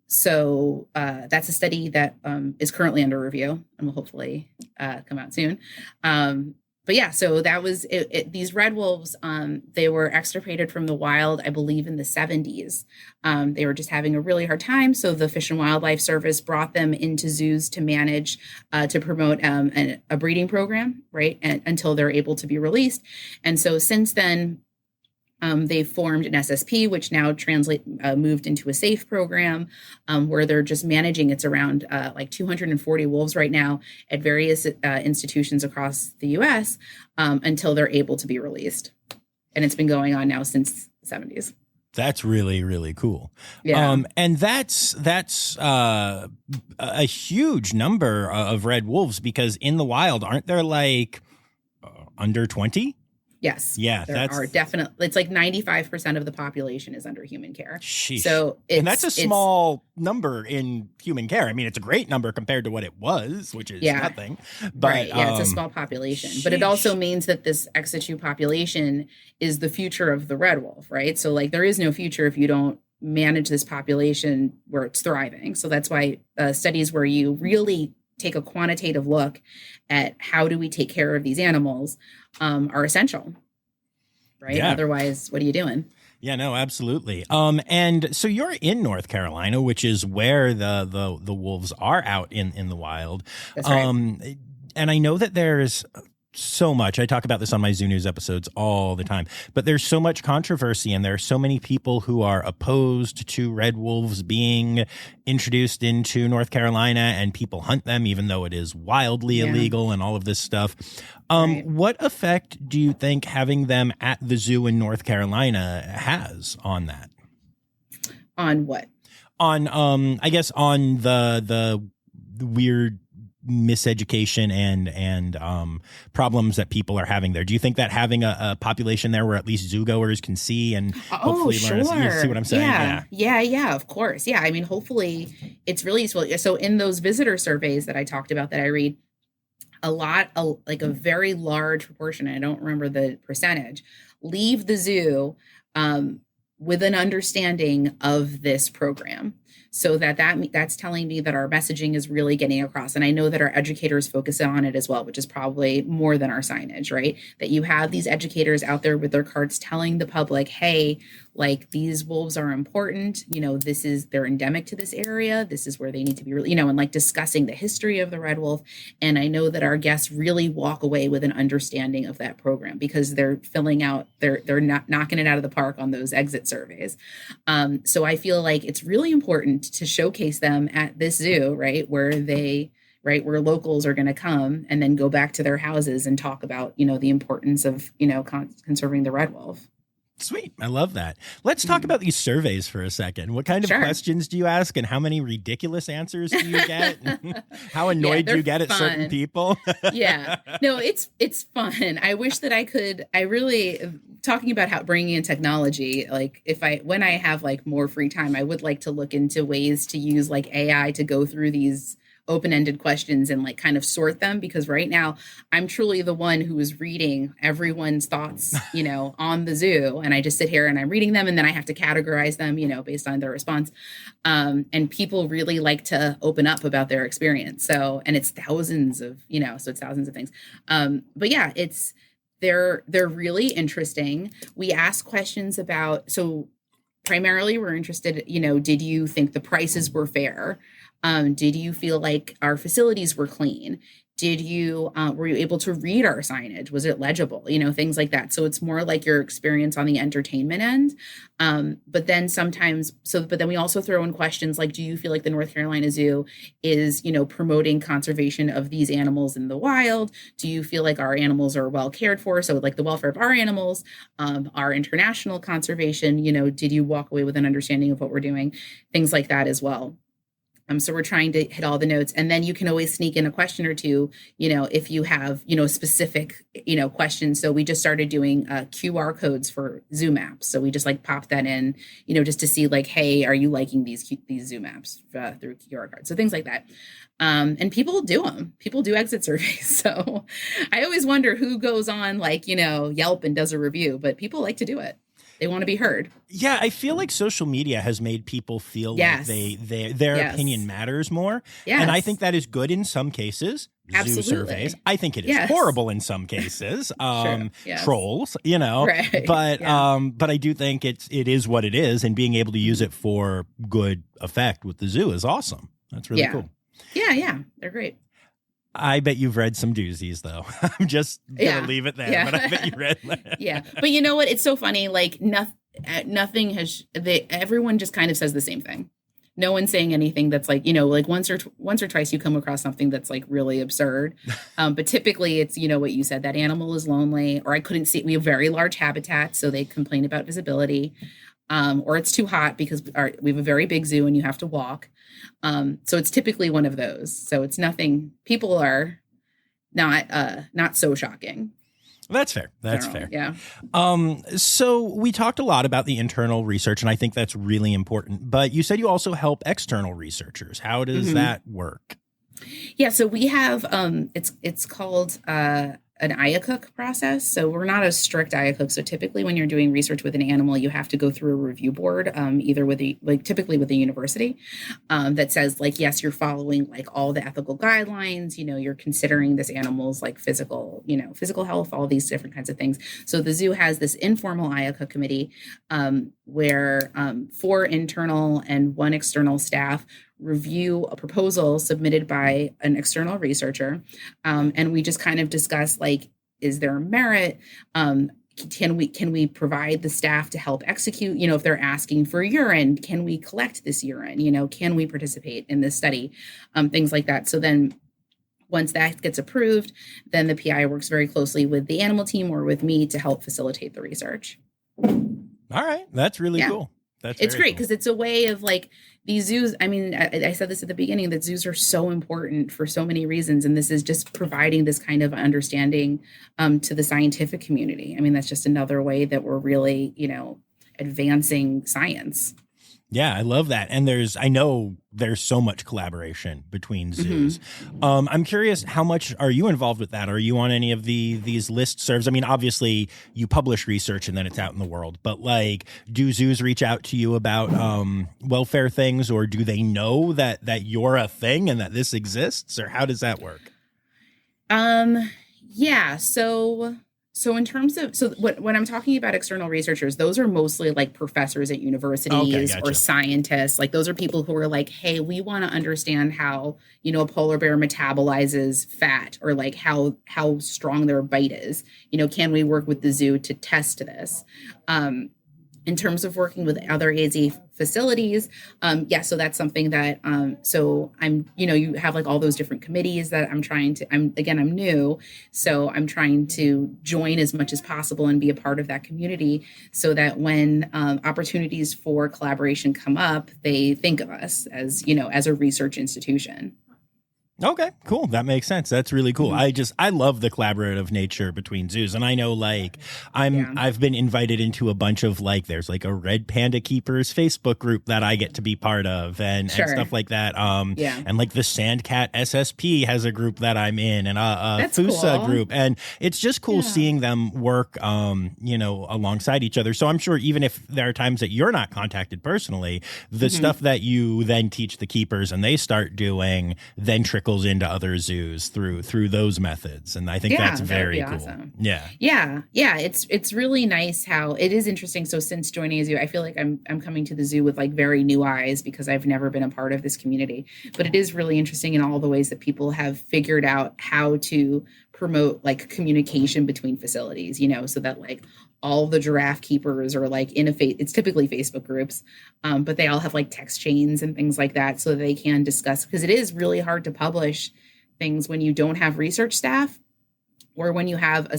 So that's a study that is currently under review and will hopefully come out soon. But yeah, so that was it. These red wolves, they were extirpated from the wild, I believe, in the 70s. They were just having a really hard time. So the Fish and Wildlife Service brought them into zoos to manage, to promote a breeding program, right? Until they're able to be released. And so since then, they formed an SSP, which now moved into a SAFE program, where they're just managing. It's around like 240 wolves right now at various institutions across the U.S. Until they're able to be released. And it's been going on now since the 70s. That's really, really cool. Yeah. And that's a huge number of red wolves, because in the wild, aren't there like under 20? Yes. Yeah. There are definitely. It's like 95% of the population is under human care. Sheesh. So and that's a small number in human care. I mean, it's a great number compared to what it was, which is nothing. But, right. Yeah, it's a small population. But it also means that this ex situ population is the future of the red wolf, right? So like there is no future if you don't manage this population where it's thriving. So that's why studies where you really take a quantitative look at how do we take care of these animals are essential, right? Yeah. Otherwise, what are you doing? Yeah, no, absolutely. And so you're in North Carolina, which is where the wolves are out in the wild. That's right. And I know that there's so much. I talk about this on my Zoo News episodes all the time, but there's so much controversy, and there are so many people who are opposed to red wolves being introduced into North Carolina, and people hunt them even though it is wildly illegal and all of this stuff. Right. What effect do you think having them at the zoo in North Carolina has on that? On what? On I guess on the weird miseducation and problems that people are having there. Do you think that having a population there where at least zoogoers can see and hopefully learn? You see what I'm saying? Yeah, of course. Yeah, I mean, hopefully it's really useful. So in those visitor surveys that I talked about that I read, like a very large proportion, I don't remember the percentage, leave the zoo with an understanding of this program. So that's telling me that our messaging is really getting across. And I know that our educators focus on it as well, which is probably more than our signage, right? That you have these educators out there with their cards telling the public, hey, like these wolves are important. They're endemic to this area. This is where they need to be, and like discussing the history of the red wolf. And I know that our guests really walk away with an understanding of that program because they're they're not knocking it out of the park on those exit surveys. So I feel like it's really important to showcase them at this zoo, right? Where locals are going to come and then go back to their houses and talk about, the importance of, conserving the red wolf. Sweet. I love that. Let's talk about these surveys for a second. What kind of questions do you ask, and how many ridiculous answers do you get? How annoyed do you get at certain people? Yeah. No, it's fun. I wish that talking about how bringing in technology, like when I have like more free time, I would like to look into ways to use like AI to go through these open-ended questions and like kind of sort them, because right now I'm truly the one who is reading everyone's thoughts, on the zoo, and I just sit here and I'm reading them, and then I have to categorize them, based on their response. And people really like to open up about their experience. So, and it's thousands of, things. But yeah, they're really interesting. We ask questions about, so primarily we're interested, did you think the prices were fair? Did you feel like our facilities were clean? Were you able to read our signage? Was it legible? Things like that. So it's more like your experience on the entertainment end. But then we also throw in questions like, do you feel like the North Carolina Zoo is, promoting conservation of these animals in the wild? Do you feel like our animals are well cared for? So like the welfare of our animals, our international conservation, did you walk away with an understanding of what we're doing? Things like that as well. So we're trying to hit all the notes, and then you can always sneak in a question or two, if you have, specific, questions. So we just started doing QR codes for zoo maps. So we just like pop that in, just to see like, hey, are you liking these zoo maps through QR cards? So things like that. And people do them. People do exit surveys. So I always wonder who goes on like, Yelp and does a review, but people like to do it. They want to be heard. Yeah, I feel like social media has made people feel like their opinion matters more. Yes. And I think that is good in some cases. Absolutely. Zoo surveys. I think it is horrible in some cases. Trolls, Right. But I do think it is what it is, and being able to use it for good effect with the zoo is awesome. That's really cool. Yeah. They're great. I bet you've read some doozies, though. I'm just going to leave it there, but I bet you read that. Yeah. But you know what? It's so funny. Like, nothing has, everyone just kind of says the same thing. No one's saying anything that's like, like once or twice you come across something that's like really absurd. But typically it's, what you said, that animal is lonely, or I couldn't see, we have very large habitats, so they complain about visibility. Or it's too hot because we have a very big zoo and you have to walk. So it's typically one of those. So it's nothing. People are not so shocking. That's fair. That's fair. Yeah. So we talked a lot about the internal research, and I think that's really important. But you said you also help external researchers. How does that work? Yeah. So we have it's called an IACUC process. So we're not a strict IACUC. So typically when you're doing research with an animal, you have to go through a review board, either typically with a university, that says like, yes, you're following like all the ethical guidelines, you're considering this animal's like physical health, all these different kinds of things. So the zoo has this informal IACUC committee, where 4 internal and 1 external staff review a proposal submitted by an external researcher. And we just kind of discuss like, is there a merit? Can we provide the staff to help execute, if they're asking for urine, can we collect this urine? Can we participate in this study? Things like that. So then once that gets approved, then the PI works very closely with the animal team or with me to help facilitate the research. All right. That's really cool. It's great because it's a way of like these zoos. I mean, I said this at the beginning, that zoos are so important for so many reasons. And this is just providing this kind of understanding to the scientific community. I mean, that's just another way that we're really, advancing science. Yeah, I love that. And I know there's so much collaboration between zoos. I'm curious, how much are you involved with that? Are you on any of these listservs? I mean, obviously you publish research and then it's out in the world, but like, do zoos reach out to you about welfare things, or do they know that you're a thing and that this exists, or how does that work? Yeah. So in terms of, when I'm talking about external researchers, those are mostly like professors at universities or scientists. Like those are people who are like, hey, we want to understand how, a polar bear metabolizes fat, or like how strong their bite is. Can we work with the zoo to test this? In terms of working with other AZ facilities, so that's something that, so I'm, you have like all those different committees that I'm new, so I'm trying to join as much as possible and be a part of that community so that when opportunities for collaboration come up, they think of us as, as a research institution. Okay, cool. That makes sense. That's really cool. I love the collaborative nature between zoos. And I know like I've been invited into a bunch of like, there's like a Red Panda Keepers Facebook group that I get to be part of and stuff like that. And like the Sandcat SSP has a group that I'm in, and a FUSA group. And it's just cool seeing them work, alongside each other. So I'm sure even if there are times that you're not contacted personally, the stuff that you then teach the keepers and they start doing then trickles into other zoos through those methods, and I think that's very cool. Awesome. Yeah. It's really nice how it is interesting. So since joining a zoo, I feel like I'm coming to the zoo with like very new eyes because I've never been a part of this community. But it is really interesting in all the ways that people have figured out how to promote like communication between facilities. So that like all the giraffe keepers are like it's typically Facebook groups, but they all have like text chains and things like that so they can discuss, because it is really hard to publish things when you don't have research staff. or when you have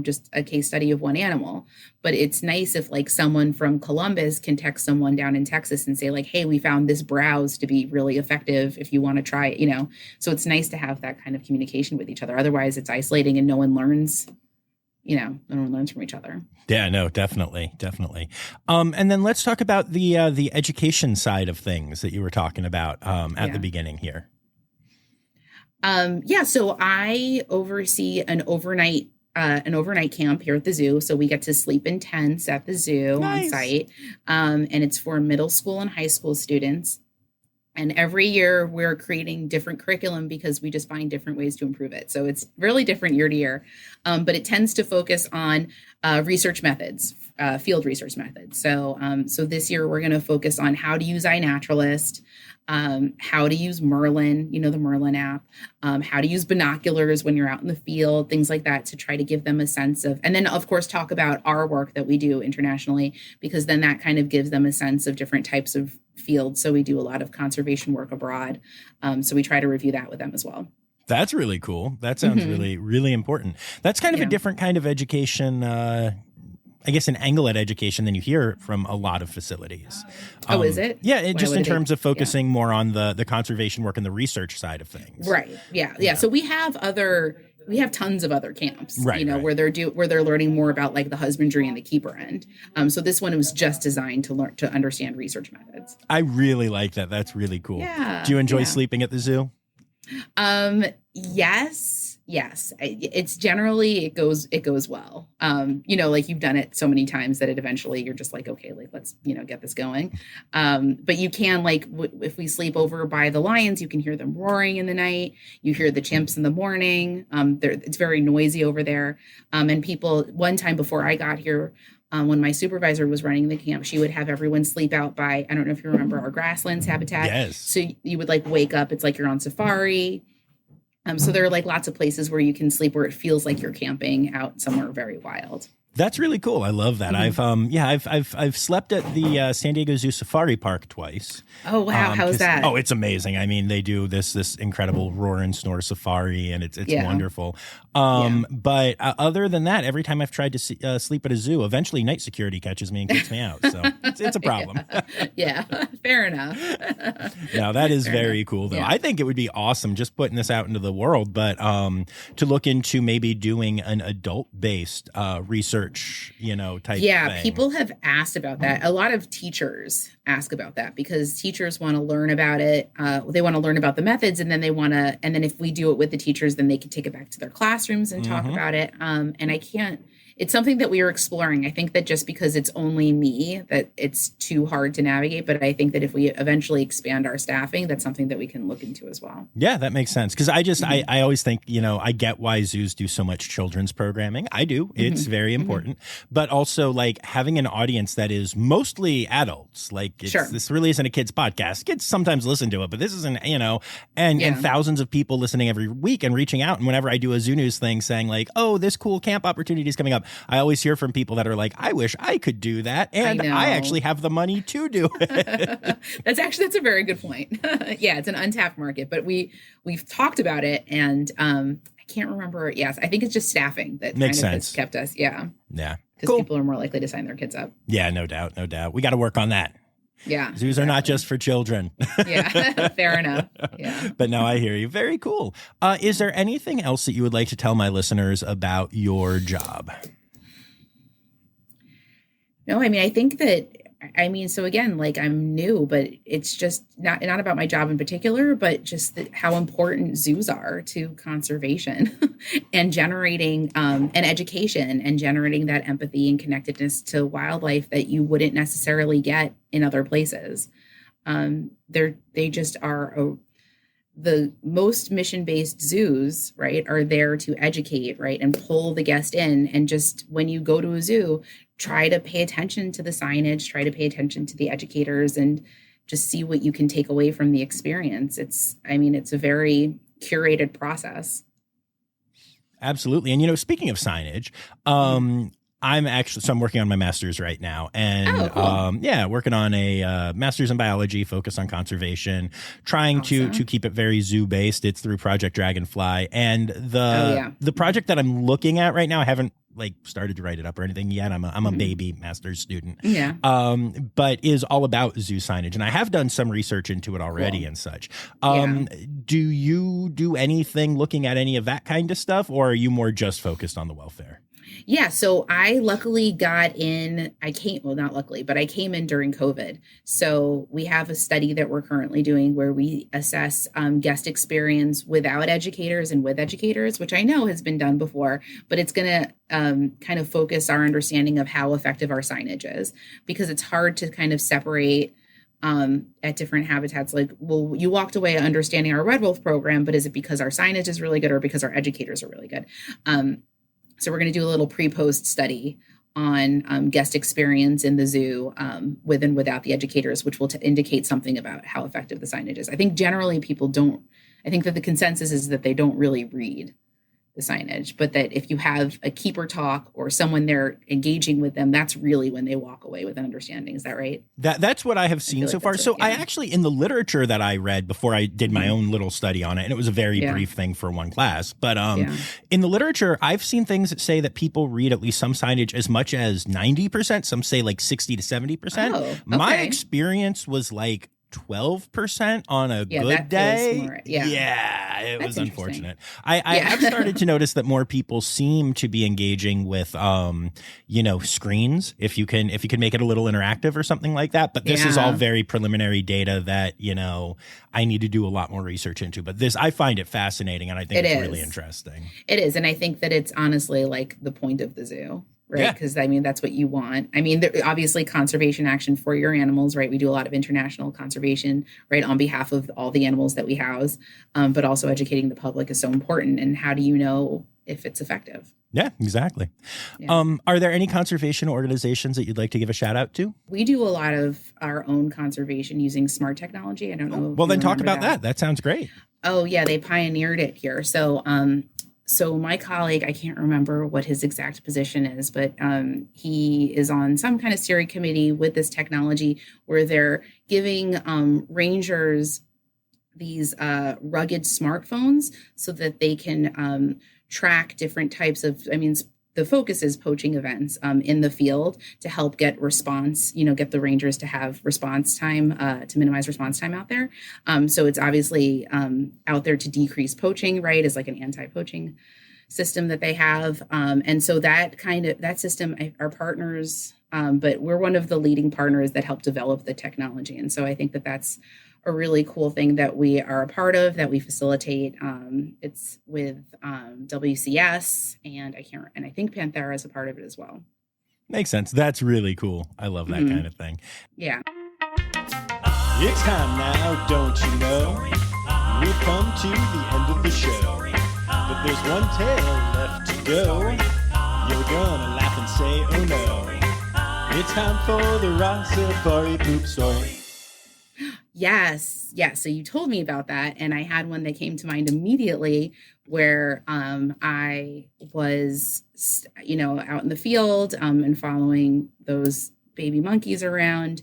just a case study of one animal. But it's nice if like someone from Columbus can text someone down in Texas and say like, hey, we found this browse to be really effective if you want to try it, so it's nice to have that kind of communication with each other. Otherwise it's isolating and no one learns from each other. Yeah, no, definitely. And then let's talk about the education side of things that you were talking about at the beginning here. So I oversee an overnight camp here at the zoo. So we get to sleep in tents at the zoo on site. And it's for middle school and high school students. And every year we're creating different curriculum because we just find different ways to improve it. So it's really different year to year. But it tends to focus on research methods, field research methods. So this year we're going to focus on how to use iNaturalist, how to use Merlin, the Merlin app, how to use binoculars when you're out in the field, things like that, to try to give them a sense of, and then of course talk about our work that we do internationally, because then that kind of gives them a sense of different types of fields. So we do a lot of conservation work abroad. So we try to review that with them as well. That's really cool. That sounds really, really important. That's kind of a different kind of education, I guess, an angle at education than you hear from a lot of facilities. Is it? Yeah, just in terms of focusing more on the conservation work and the research side of things. Right. Yeah. So we have tons of other camps, right. where they're learning more about like the husbandry and the keeper end. So this one was just designed to understand research methods. I really like that. That's really cool. Yeah. Do you enjoy sleeping at the zoo? Yes. It's generally, it goes well. Like you've done it so many times that it eventually you're just like, okay, like let's, get this going. But you can if we sleep over by the lions, you can hear them roaring in the night. You hear the chimps in the morning. It's very noisy over there. And people, one time before I got here, when my supervisor was running the camp, she would have everyone sleep out by, I don't know if you remember our grasslands habitat. Yes. So you would like wake up. It's like you're on safari. So there are like lots of places where you can sleep where it feels like you're camping out somewhere very wild. That's really cool. I love that. I've slept at the San Diego Zoo Safari Park twice. Oh wow, how's that? Oh, it's amazing. I mean, they do this incredible roar and snore safari, and it's wonderful. But other than that, every time I've tried to sleep at a zoo, eventually night security catches me and kicks me out. So it's a problem. Yeah, fair enough. Now that is very cool, though. Yeah. I think it would be awesome just putting this out into the world, but to look into maybe doing an adult-based research, type thing. People have asked about that. A lot of teachers ask about that because teachers want to learn about it. They want to learn about the methods, and then and then if we do it with the teachers, then they can take it back to their classrooms and talk about it. It's something that we are exploring. I think that just because it's only me, that it's too hard to navigate. But I think that if we eventually expand our staffing, that's something that we can look into as well. Yeah, that makes sense. Because I always think, I get why zoos do so much children's programming. I do. It's very important. But also like having an audience that is mostly adults. Like this really isn't a kid's podcast. Kids sometimes listen to it, but this isn't, and thousands of people listening every week and reaching out. And whenever I do a Zoo News thing saying like, oh, this cool camp opportunity is coming up, I always hear from people that are like, I wish I could do that. And I actually have the money to do it. That's a very good point. Yeah, it's an untapped market, but we've talked about it, and I can't remember. Yes, I think it's just staffing that makes sense. Has kept us. Yeah. Yeah. Because people are more likely to sign their kids up. Yeah, no doubt. We got to work on that. Yeah. Zoos are not just for children. Yeah, fair enough. Yeah. But no, I hear you. Very cool. Is there anything else that you would like to tell my listeners about your job? No, I mean, I think that, so again, like I'm new, but it's just not about my job in particular, but just how important zoos are to conservation and generating an education and generating that empathy and connectedness to wildlife that you wouldn't necessarily get in other places. They just are the most mission-based zoos, right, are there to educate, right, and pull the guest in. And just when you go to a zoo, try to pay attention to the signage, try to pay attention to the educators, and just see what you can take away from the experience. It's a very curated process. Absolutely. And, speaking of signage, I'm working on my master's right now, and cool. working on a master's in biology, focus on conservation, trying to keep it very zoo based. It's through Project Dragonfly, and the project that I'm looking at right now, I haven't started to write it up or anything yet. I'm a baby master's student, but is all about zoo signage, and I have done some research into it already and such. Do you do anything looking at any of that kind of stuff, or are you more just focused on the welfare? Yeah, so I luckily got in, I came in during COVID. So we have a study that we're currently doing where we assess guest experience without educators and with educators, which I know has been done before, but it's going to kind of focus our understanding of how effective our signage is, because it's hard to kind of separate at different habitats. You walked away understanding our Red Wolf program, but is it because our signage is really good or because our educators are really good? So we're going to do a little pre-post study on guest experience in the zoo with and without the educators, which will indicate something about how effective the signage is. I think generally I think that the consensus is that they don't really read the signage, but that if you have a keeper talk or someone there engaging with them, that's really when they walk away with an understanding. Is that right? That's what I have seen so far. So I actually, in the literature that I read before I did my own little study on it, and it was a very brief thing for one class, but in the literature, I've seen things that say that people read at least some signage as much as 90%. Some say 60 to 70%. Oh, okay. My experience was 12% on a good day. It was unfortunate. I have started to notice that more people seem to be engaging with screens, if you can make it a little interactive or something like that. But this is all very preliminary data that I need to do a lot more research into. But I find it fascinating, and I think it's really interesting. It is, and I think that it's honestly the point of the zoo. Right. Because that's what you want. Obviously conservation action for your animals, right? We do a lot of international conservation, right, on behalf of all the animals that we house. But also educating the public is so important. And how do you know if it's effective? Yeah, exactly. Yeah. Are there any conservation organizations that you'd like to give a shout out to? We do a lot of our own conservation using smart technology. I don't know. Well, then talk about that. That sounds great. Oh, yeah. They pioneered it here. So my colleague, I can't remember what his exact position is, but he is on some kind of steering committee with this technology where they're giving rangers these rugged smartphones so that they can track different types of, the focus is poaching events in the field to help get response, get the rangers to have response time, to minimize response time out there. So it's obviously out there to decrease poaching, right, is an anti-poaching system that they have. And so that system, our partners, but we're one of the leading partners that help develop the technology. And so I think that that's a really cool thing that we are a part of, that we facilitate. It's with WCS, and I think Panthera is a part of it as well. Makes sense. That's really cool. I love that kind of thing. Yeah. It's time now, don't you know? We've come to the end of the show, but there's one tale left to go. You're gonna laugh and say, oh no. It's time for the Rossifari poop story. Yes. So you told me about that, and I had one that came to mind immediately where I was, out in the field and following those baby monkeys around.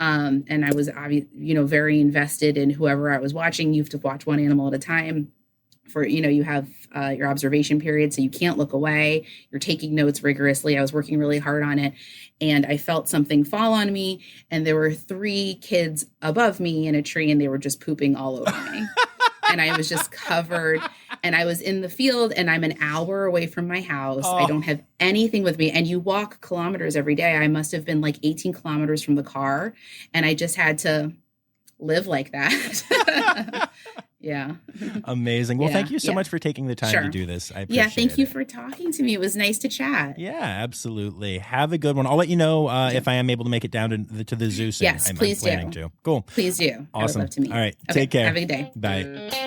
And I was, very invested in whoever I was watching. You have to watch one animal at a time. You have your observation period, so you can't look away. You're taking notes rigorously. I was working really hard on it, and I felt something fall on me, and there were 3 kids above me in a tree, and they were just pooping all over me. And I was just covered, and I was in the field, and I'm an hour away from my house. I don't have anything with me, and you walk kilometers every day. I must have been 18 kilometers from the car, and I just had to live like that. Yeah. Amazing. Well, thank you so much for taking the time to do this. I appreciate it. Yeah, thank you for talking to me. It was nice to chat. Yeah, absolutely. Have a good one. I'll let you know if I am able to make it down to the zoo soon. Yes, please I'm planning do. To. Cool. Please do. Awesome. I would love to meet you. All right. Take care. Have a good day. Bye.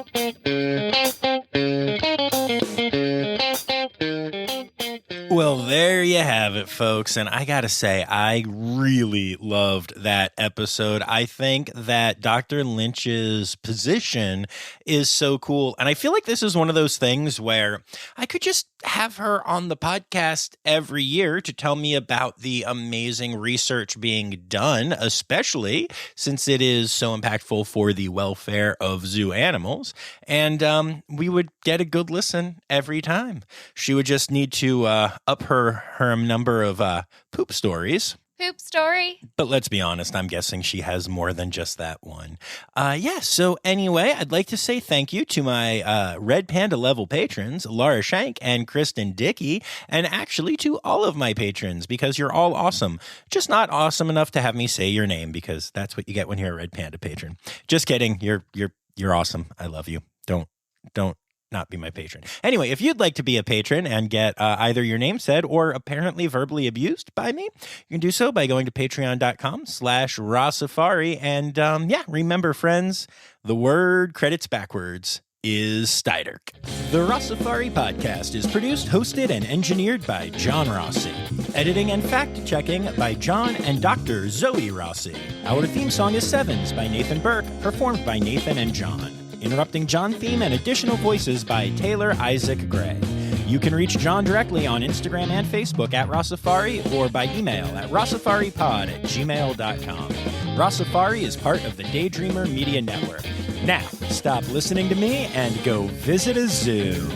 Well, there you have it, it, folks. And I got to say, I really loved that episode. I think that Dr. Lynch's position is so cool. And I feel like this is one of those things where I could just have her on the podcast every year to tell me about the amazing research being done, especially since it is so impactful for the welfare of zoo animals. And we would get a good listen every time. She would just need to up her number of poop stories. Poop story. But let's be honest, I'm guessing she has more than just that one. So anyway, I'd like to say thank you to my Red Panda level patrons, Laura Shank and Kristen Dickey, and actually to all of my patrons, because you're all awesome. Just not awesome enough to have me say your name, because that's what you get when you're a Red Panda patron. Just kidding. You're awesome. I love you. Don't not be my patron. Anyway, if you'd like to be a patron and get either your name said or apparently verbally abused by me, you can do so by going to patreon.com/Rossifari. And remember, friends, the word credits backwards is Steiderk. The Rossifari podcast is produced, hosted, and engineered by John Rossi. Editing and fact-checking by John and Dr. Zoe Rossi. Our theme song is Sevens by Nathan Burke, performed by Nathan and John. Interrupting John theme and additional voices by Taylor Isaac Gray. You can reach John directly on Instagram and Facebook at Rossifari or by email at rossifaripod@gmail.com. Rossifari is part of the Daydreamer Media Network. Now, stop listening to me and go visit a zoo.